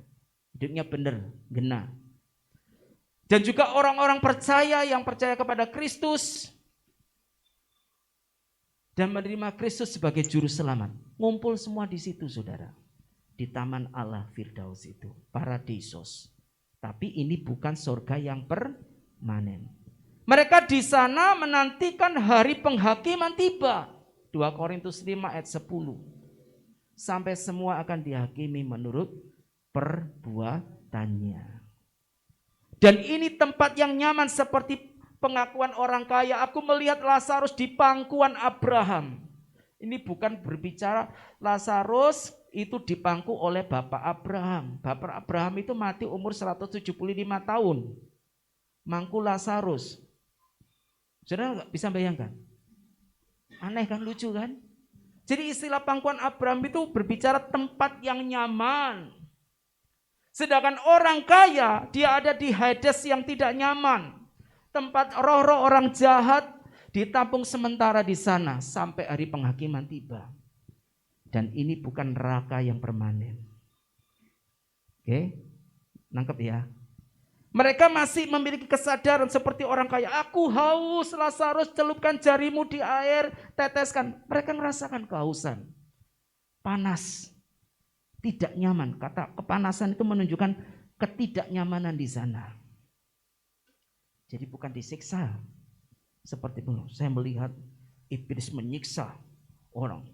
Hidupnya benar, genah. Dan juga orang-orang percaya yang percaya kepada Kristus dan menerima Kristus sebagai juru selamat. Ngumpul semua di situ, saudara. Di taman Allah Firdaus itu, paradisos. Tapi ini bukan surga yang permanen. Mereka di sana menantikan hari penghakiman tiba. 2 Korintus 5 ayat 10. Sampai semua akan dihakimi menurut perbuatannya. Dan ini tempat yang nyaman seperti pengakuan orang kaya. Aku melihat Lazarus di pangkuan Abraham. Ini bukan berbicara Lazarus itu dipangku oleh Bapak Abraham. Bapak Abraham itu mati umur 175 tahun. Mangku Lazarus. Saudara nggak bisa bayangkan? Aneh kan, lucu kan? Jadi istilah pangkuan Abraham itu berbicara tempat yang nyaman. Sedangkan orang kaya, dia ada di Hades yang tidak nyaman. Tempat roh-roh orang jahat ditampung sementara di sana sampai hari penghakiman tiba. Dan ini bukan neraka yang permanen. Oke, nangkep ya. Mereka masih memiliki kesadaran seperti orang kaya. Aku haus, Lazarus, celupkan jarimu di air, teteskan. Mereka merasakan kehausan, panas, tidak nyaman. Kata kepanasan itu menunjukkan ketidaknyamanan di sana. Jadi bukan disiksa. Seperti itu, saya melihat iblis menyiksa orang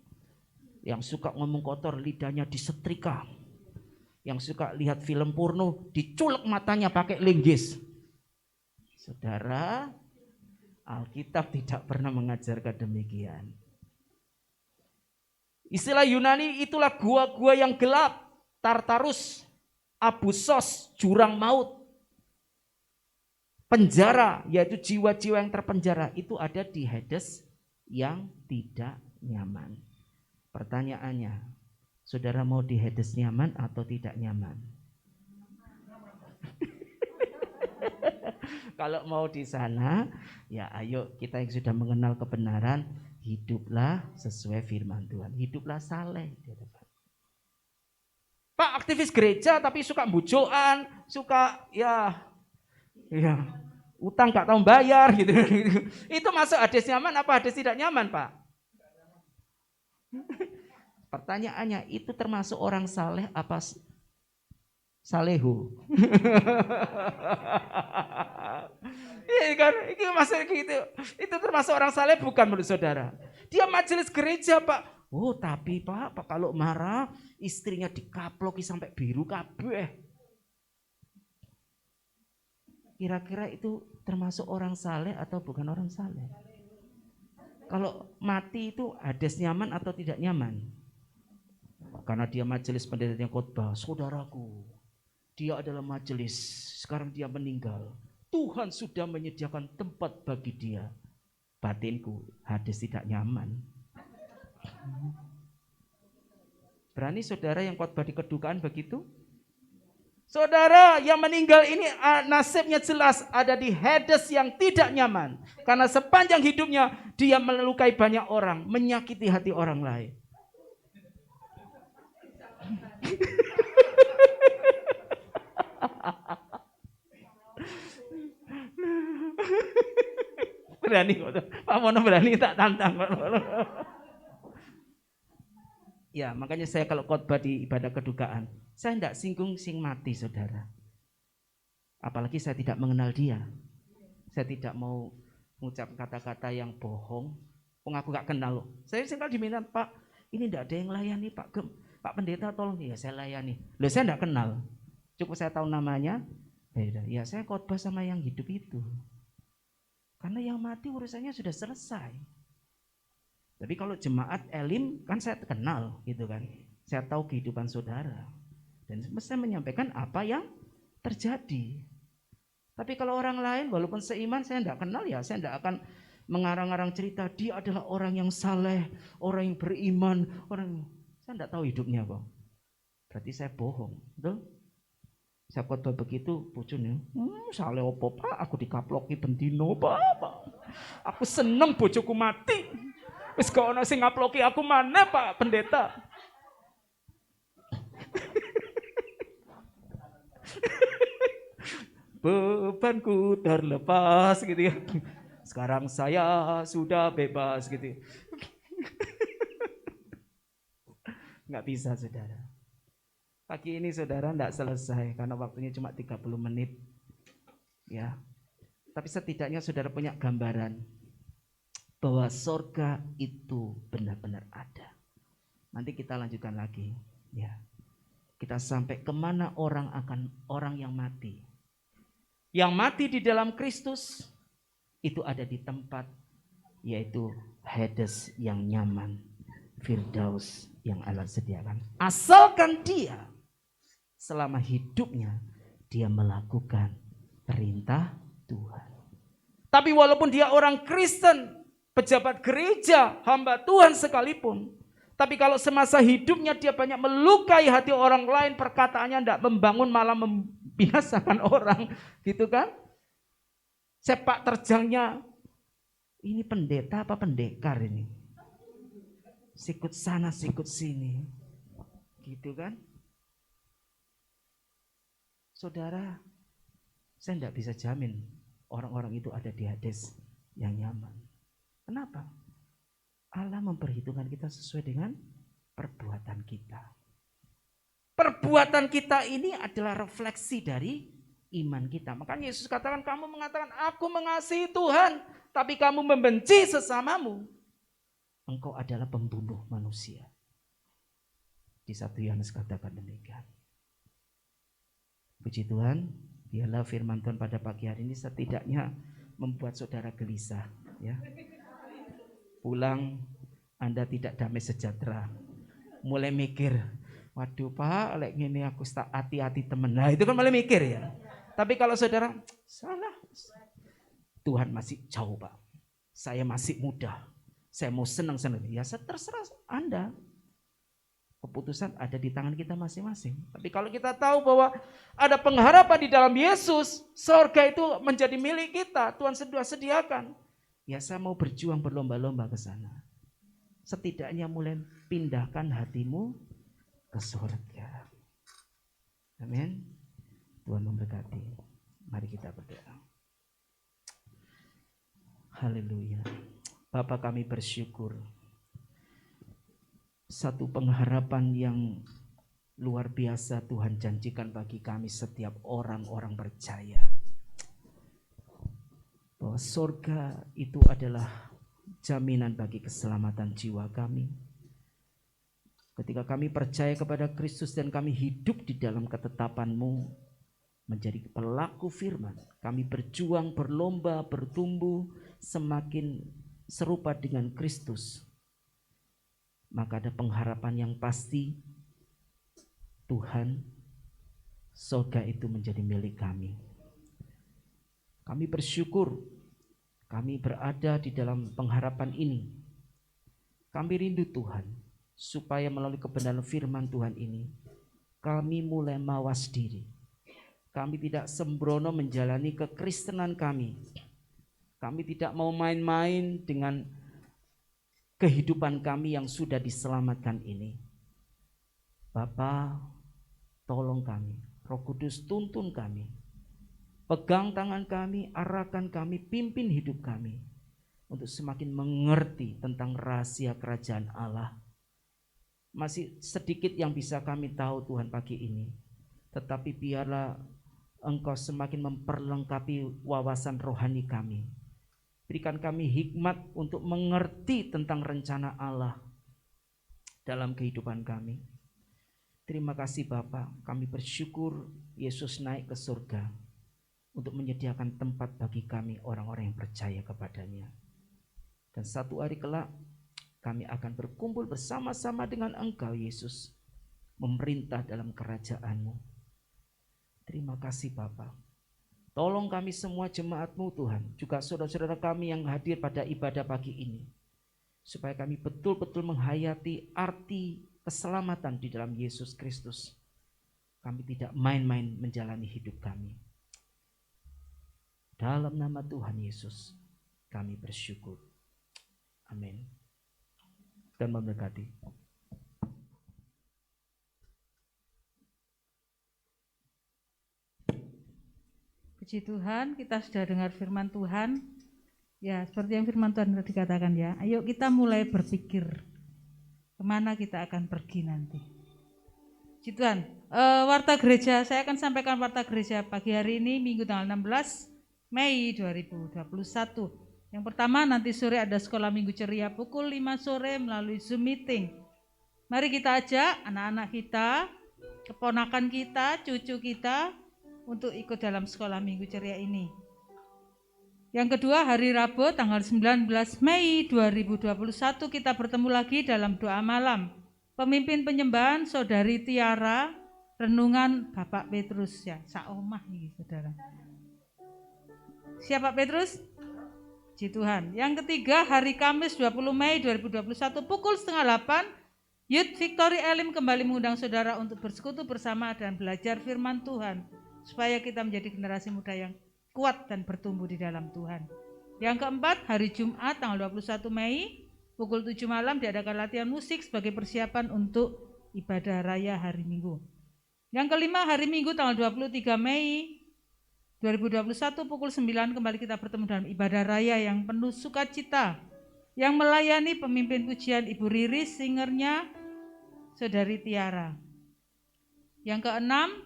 yang suka ngomong kotor, lidahnya disetrika. Yang suka lihat film porno, diculek matanya pakai linggis. Saudara, Alkitab tidak pernah mengajarkan demikian. Istilah Yunani itulah gua-gua yang gelap, Tartarus, Abusos, jurang maut. Penjara, yaitu jiwa-jiwa yang terpenjara, itu ada di Hades yang tidak nyaman. Pertanyaannya, saudara mau di Hades nyaman atau tidak nyaman? Kalau mau di sana, ya ayo kita yang sudah mengenal kebenaran, hiduplah sesuai firman Tuhan. Hiduplah saleh. Pak, aktivis gereja tapi suka bujokan, suka ya utang gak tahu bayar gitu. Itu masuk Hades nyaman apa Hades tidak nyaman, Pak? Pertanyaannya, itu termasuk orang saleh apa salehu? Iya kan, itu masuk gitu. Itu termasuk orang saleh bukan menurut saudara? Dia majelis gereja, Pak. Oh, tapi Pak kalau marah istrinya dikaploki sampai biru kabeh. Kira-kira itu termasuk orang saleh atau bukan orang saleh? Kalau mati itu Hades nyaman atau tidak nyaman? Karena dia majelis pendeta yang khotbah, saudaraku, dia adalah majelis, sekarang dia meninggal. Tuhan sudah menyediakan tempat bagi dia. Batinku, Hades tidak nyaman. Berani saudara yang khotbah di kedukaan begitu? Saudara yang meninggal ini nasibnya jelas ada di Hades yang tidak nyaman. Karena sepanjang hidupnya dia melukai banyak orang, menyakiti hati orang lain. Berani kok, Pak Mono berani tak tantang. Ya, makanya saya kalau khotbah di ibadah kedukaan, saya tidak singgung sing mati, saudara. Apalagi saya tidak mengenal dia. Saya tidak mau mengucap kata-kata yang bohong. Aku gak kenal loh. Saya singgal diminta, Pak, ini tidak ada yang layani, Pak Pendeta tolong. Ya saya layani. Loh, saya tidak kenal. Cukup saya tahu namanya. Ya saya khotbah sama yang hidup itu. Karena yang mati urusannya sudah selesai. Tapi kalau jemaat Elim kan saya kenal gitu kan. Saya tahu kehidupan saudara. Dan saya menyampaikan apa yang terjadi. Tapi kalau orang lain walaupun seiman saya tidak kenal ya, saya tidak akan mengarang-arang cerita dia adalah orang yang saleh, orang yang beriman, saya tidak tahu hidupnya kok. Berarti saya bohong, betul? Saya khotbah begitu, bojone, saleh opo Pak, aku dikaploki bendino Pak. Aku seneng bojoku mati. Wis gak ono sing ngaploki aku mana Pak Pendeta. Bebanku terlepas gitu ya. Sekarang saya sudah bebas gitu. Nggak bisa saudara. Pagi ini saudara enggak selesai karena waktunya cuma 30 menit. Ya. Tapi setidaknya saudara punya gambaran bahwa sorga itu benar-benar ada. Nanti kita lanjutkan lagi. Ya. Kita sampai kemana orang yang mati. Yang mati di dalam Kristus itu ada di tempat yaitu Hades yang nyaman, Firdaus yang Allah sediakan. Asalkan dia selama hidupnya dia melakukan perintah Tuhan. Tapi walaupun dia orang Kristen, pejabat gereja, hamba Tuhan sekalipun, tapi kalau semasa hidupnya dia banyak melukai hati orang lain, perkataannya tidak membangun malah membinasakan orang, gitu kan? Sepak terjangnya ini pendeta apa pendekar ini? Sikut sana, sikut sini. Gitu kan? Saudara, saya tidak bisa jamin orang-orang itu ada di Hades yang nyaman. Kenapa? Allah memperhitungkan kita sesuai dengan perbuatan kita. Perbuatan kita ini adalah refleksi dari iman kita. Makanya Yesus katakan, kamu mengatakan, aku mengasihi Tuhan, tapi kamu membenci sesamamu. Engkau adalah pembunuh manusia. Di 1 Yohanes katakan demikian. Puji Tuhan, biarlah firman Tuhan pada pagi hari ini setidaknya membuat saudara gelisah. Ya. Pulang Anda tidak damai sejahtera. Mulai mikir, waduh Pak, lek ngene aku tak hati-hati temen. Nah itu kan mulai mikir ya. Tapi kalau saudara, salah. Tuhan masih jauh Pak. Saya masih muda. Saya mau senang-senang. Ya terserah Anda. Keputusan ada di tangan kita masing-masing. Tapi kalau kita tahu bahwa ada pengharapan di dalam Yesus, surga itu menjadi milik kita. Tuhan sudah sediakan. Ya saya mau berjuang berlomba-lomba ke sana. Setidaknya mulai pindahkan hatimu ke surga. Amin. Tuhan memberkati. Mari kita berdoa. Haleluya. Bapa kami bersyukur. Satu pengharapan yang luar biasa Tuhan janjikan bagi kami setiap orang-orang percaya. Bahwa surga itu adalah jaminan bagi keselamatan jiwa kami. Ketika kami percaya kepada Kristus dan kami hidup di dalam ketetapan-Mu, menjadi pelaku firman, kami berjuang, berlomba, bertumbuh, semakin serupa dengan Kristus. Maka ada pengharapan yang pasti, Tuhan, surga itu menjadi milik kami. Kami bersyukur, kami berada di dalam pengharapan ini. Kami rindu Tuhan, supaya melalui kebenaran firman Tuhan ini, kami mulai mawas diri. Kami tidak sembrono menjalani kekristenan kami. Kami tidak mau main-main dengan kehidupan kami yang sudah diselamatkan ini. Bapa, tolong kami. Roh Kudus tuntun kami. Pegang tangan kami, arahkan kami, pimpin hidup kami. Untuk semakin mengerti tentang rahasia kerajaan Allah. Masih sedikit yang bisa kami tahu Tuhan pagi ini. Tetapi biarlah Engkau semakin memperlengkapi wawasan rohani kami. Berikan kami hikmat untuk mengerti tentang rencana Allah dalam kehidupan kami. Terima kasih Bapa, kami bersyukur Yesus naik ke surga. untuk menyediakan tempat bagi kami orang-orang yang percaya kepadanya. Dan satu hari kelak kami akan berkumpul bersama-sama dengan Engkau Yesus, memerintah dalam kerajaan-Mu. Terima kasih Bapa. Tolong kami semua jemaat-Mu Tuhan, juga saudara-saudara kami yang hadir pada ibadah pagi ini, supaya kami betul-betul menghayati arti keselamatan di dalam Yesus Kristus. Kami tidak main-main menjalani hidup kami. Dalam nama Tuhan Yesus kami bersyukur. Amin. Dan memberkati. Puji Tuhan, kita sudah dengar firman Tuhan. Ya, seperti yang firman Tuhan tadi dikatakan ya. Ayo kita mulai berpikir kemana kita akan pergi nanti. Puji Tuhan. Warta gereja, saya akan sampaikan warta gereja pagi hari ini, Minggu tanggal 16 Mei 2021. Yang pertama, nanti sore ada sekolah minggu ceria pukul 5 sore melalui Zoom meeting. Mari kita ajak anak-anak kita, keponakan kita, cucu kita untuk ikut dalam sekolah minggu ceria ini. Yang kedua, hari Rabu tanggal 19 Mei 2021 kita bertemu lagi dalam doa malam. Pemimpin penyembahan Saudari Tiara, renungan Bapak Petrus ya, saomah nih saudara. Siapa Petrus? Puji Tuhan. Yang ketiga, hari Kamis 20 Mei 2021 pukul 7:30 Youth Victory Elim kembali mengundang saudara untuk bersekutu bersama dan belajar firman Tuhan, supaya kita menjadi generasi muda yang kuat dan bertumbuh di dalam Tuhan. Yang keempat, hari Jumat tanggal 21 Mei pukul 7 malam diadakan latihan musik sebagai persiapan untuk ibadah raya hari Minggu. Yang kelima, hari Minggu tanggal 23 Mei 2021 pukul 9 kembali kita bertemu dalam ibadah raya yang penuh sukacita, yang melayani pemimpin pujian Ibu Riris, singernya Saudari Tiara. Yang keenam,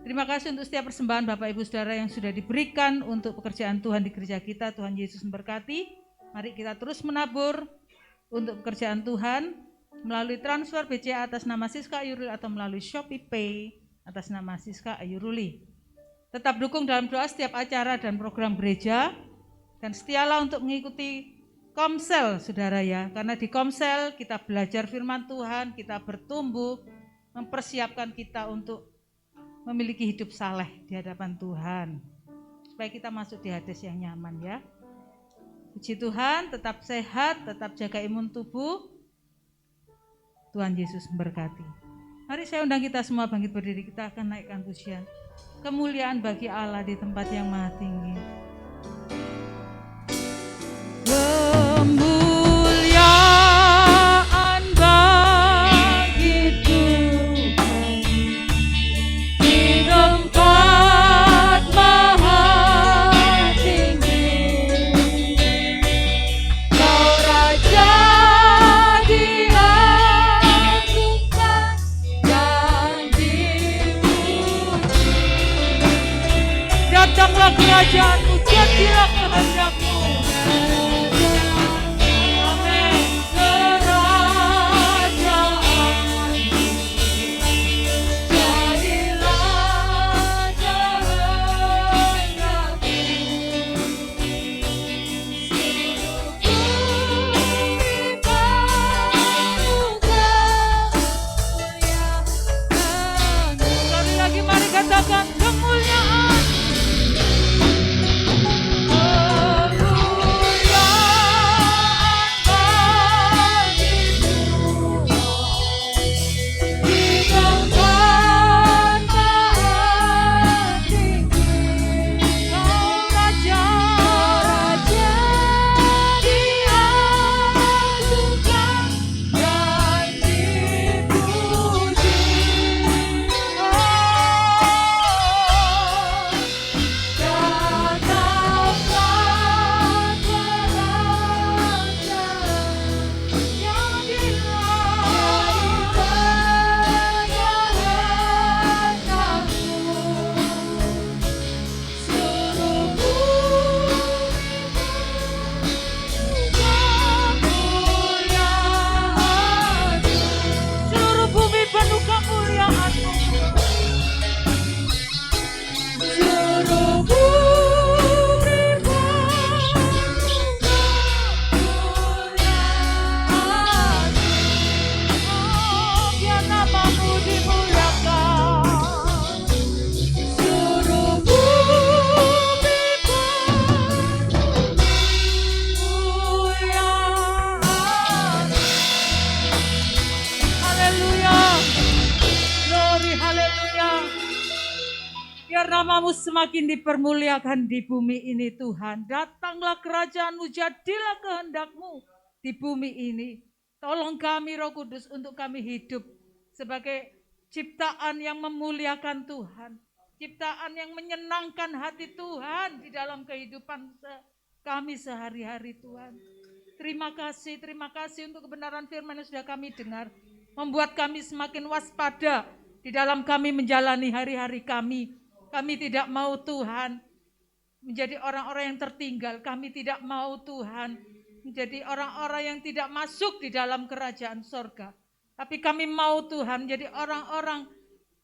terima kasih untuk setiap persembahan Bapak Ibu Saudara yang sudah diberikan untuk pekerjaan Tuhan di gereja kita. Tuhan Yesus memberkati. Mari kita terus menabur untuk pekerjaan Tuhan melalui transfer BCA atas nama Siska Ayuruli atau melalui Shopee Pay atas nama Siska Ayuruli. Tetap dukung dalam doa setiap acara dan program gereja, dan setialah untuk mengikuti Komsel saudara ya, karena di Komsel kita belajar firman Tuhan, kita bertumbuh, mempersiapkan kita untuk memiliki hidup saleh di hadapan Tuhan, supaya kita masuk di Hades yang nyaman ya. Puji Tuhan, tetap sehat, tetap jaga imun tubuh. Tuhan Yesus memberkati. Mari saya undang kita semua bangkit berdiri, kita akan naikkan pujian. Kemuliaan bagi Allah di tempat yang maha tinggi. Kemuliaan bagi Tuhan di tempat maha tinggi. Kau Raja diagungkan dan dipuji. Datanglah kerajaanmu, jadilah kehendakmu. Amin. Kerajaanmu, jadilah kehendakmu. Sekali lagi mari katakan kemuliaan. namamu semakin dipermuliakan di bumi ini Tuhan. Datanglah kerajaan-Mu, jadilah kehendak-Mu di bumi ini. Tolong kami Roh Kudus untuk kami hidup sebagai ciptaan yang memuliakan Tuhan. Ciptaan yang menyenangkan hati Tuhan di dalam kehidupan kami sehari-hari Tuhan. Terima kasih untuk kebenaran firman yang sudah kami dengar. Membuat kami semakin waspada di dalam kami menjalani hari-hari kami. Kami tidak mau Tuhan menjadi orang-orang yang tertinggal. Kami tidak mau Tuhan menjadi orang-orang yang tidak masuk di dalam kerajaan sorga. Tapi kami mau Tuhan menjadi orang-orang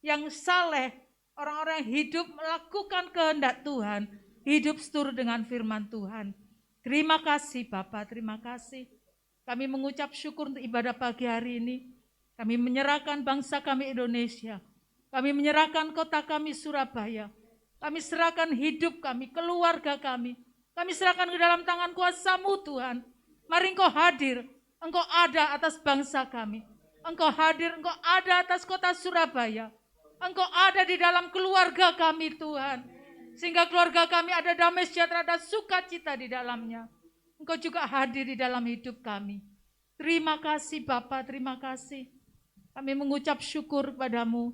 yang saleh, orang-orang yang hidup melakukan kehendak Tuhan, hidup seturut dengan firman Tuhan. Terima kasih Bapa, terima kasih. Kami mengucap syukur untuk ibadah pagi hari ini. Kami menyerahkan bangsa kami Indonesia. Kami menyerahkan kota kami Surabaya. Kami serahkan hidup kami, keluarga kami. Kami serahkan ke dalam tangan kuasa-Mu Tuhan. Mari Engkau hadir, Engkau ada atas bangsa kami. Engkau hadir, Engkau ada atas kota Surabaya. Engkau ada di dalam keluarga kami Tuhan. Sehingga keluarga kami ada damai sejahtera, ada sukacita di dalamnya. Engkau juga hadir di dalam hidup kami. Terima kasih Bapa, terima kasih. Kami mengucap syukur kepadamu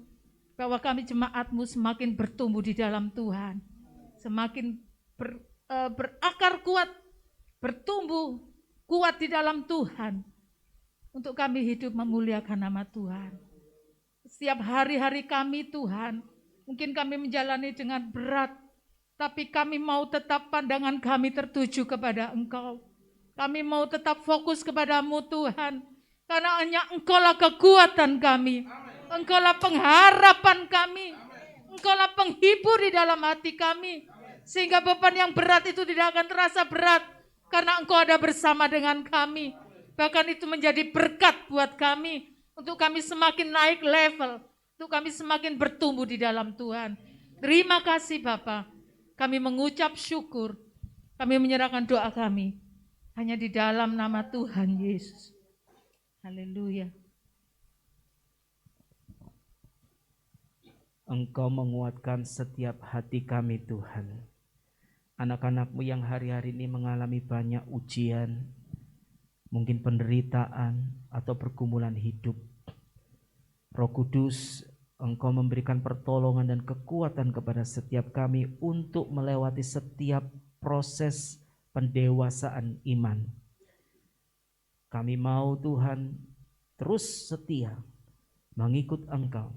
bahwa kami jemaat-Mu semakin bertumbuh di dalam Tuhan. Semakin berakar kuat, bertumbuh kuat di dalam Tuhan. Untuk kami hidup memuliakan nama Tuhan. Setiap hari-hari kami Tuhan, mungkin kami menjalani dengan berat, tapi kami mau tetap pandangan kami tertuju kepada Engkau. Kami mau tetap fokus kepadamu Tuhan, karena hanya Engkaulah kekuatan kami. Engkaulah pengharapan kami. Engkaulah penghibur di dalam hati kami. Sehingga beban yang berat itu tidak akan terasa berat. Karena Engkau ada bersama dengan kami. Bahkan itu menjadi berkat buat kami. Untuk kami semakin naik level. Untuk kami semakin bertumbuh di dalam Tuhan. Terima kasih Bapa. Kami mengucap syukur. Kami menyerahkan doa kami. Hanya di dalam nama Tuhan Yesus. Haleluya. Engkau menguatkan setiap hati kami Tuhan. Anak-anak-Mu yang hari-hari ini mengalami banyak ujian, mungkin penderitaan atau pergumulan hidup. Roh Kudus, Engkau memberikan pertolongan dan kekuatan kepada setiap kami untuk melewati setiap proses pendewasaan iman. Kami mau Tuhan terus setia mengikut Engkau.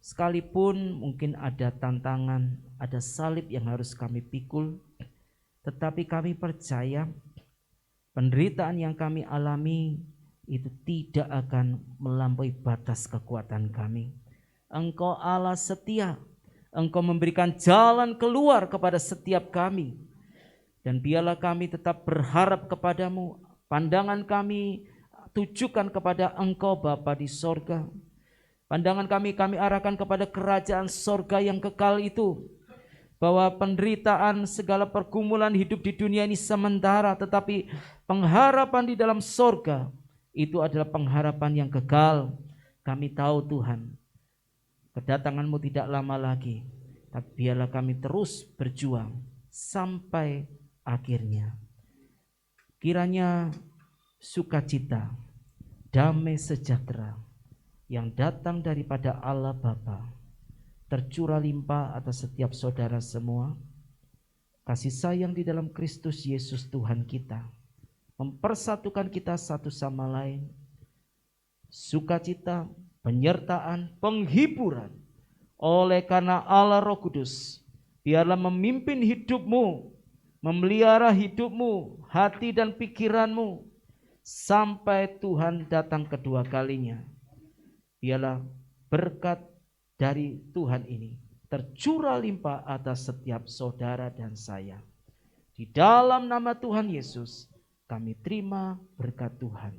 Sekalipun mungkin ada tantangan, ada salib yang harus kami pikul, tetapi kami percaya penderitaan yang kami alami itu tidak akan melampaui batas kekuatan kami. Engkau Allah setia, Engkau memberikan jalan keluar kepada setiap kami. Dan biarlah kami tetap berharap kepadamu, pandangan kami tujukan kepada Engkau Bapa di sorga. Pandangan kami arahkan kepada kerajaan sorga yang kekal itu. Bahwa penderitaan segala pergumulan hidup di dunia ini sementara, tetapi pengharapan di dalam sorga itu adalah pengharapan yang kekal. Kami tahu Tuhan, kedatangan-Mu tidak lama lagi, tapi biarlah kami terus berjuang sampai akhirnya. Kiranya sukacita, damai sejahtera yang datang daripada Allah Bapa tercurah limpah atas setiap saudara semua. Kasih sayang di dalam Kristus Yesus Tuhan kita mempersatukan kita satu sama lain. Sukacita, penyertaan, penghiburan oleh karena Allah Roh Kudus biarlah memimpin hidupmu, memelihara hidupmu, hati dan pikiranmu sampai Tuhan datang kedua kalinya. Biarlah berkat dari Tuhan ini tercurah limpah atas setiap saudara dan saya. Di dalam nama Tuhan Yesus kami terima berkat Tuhan.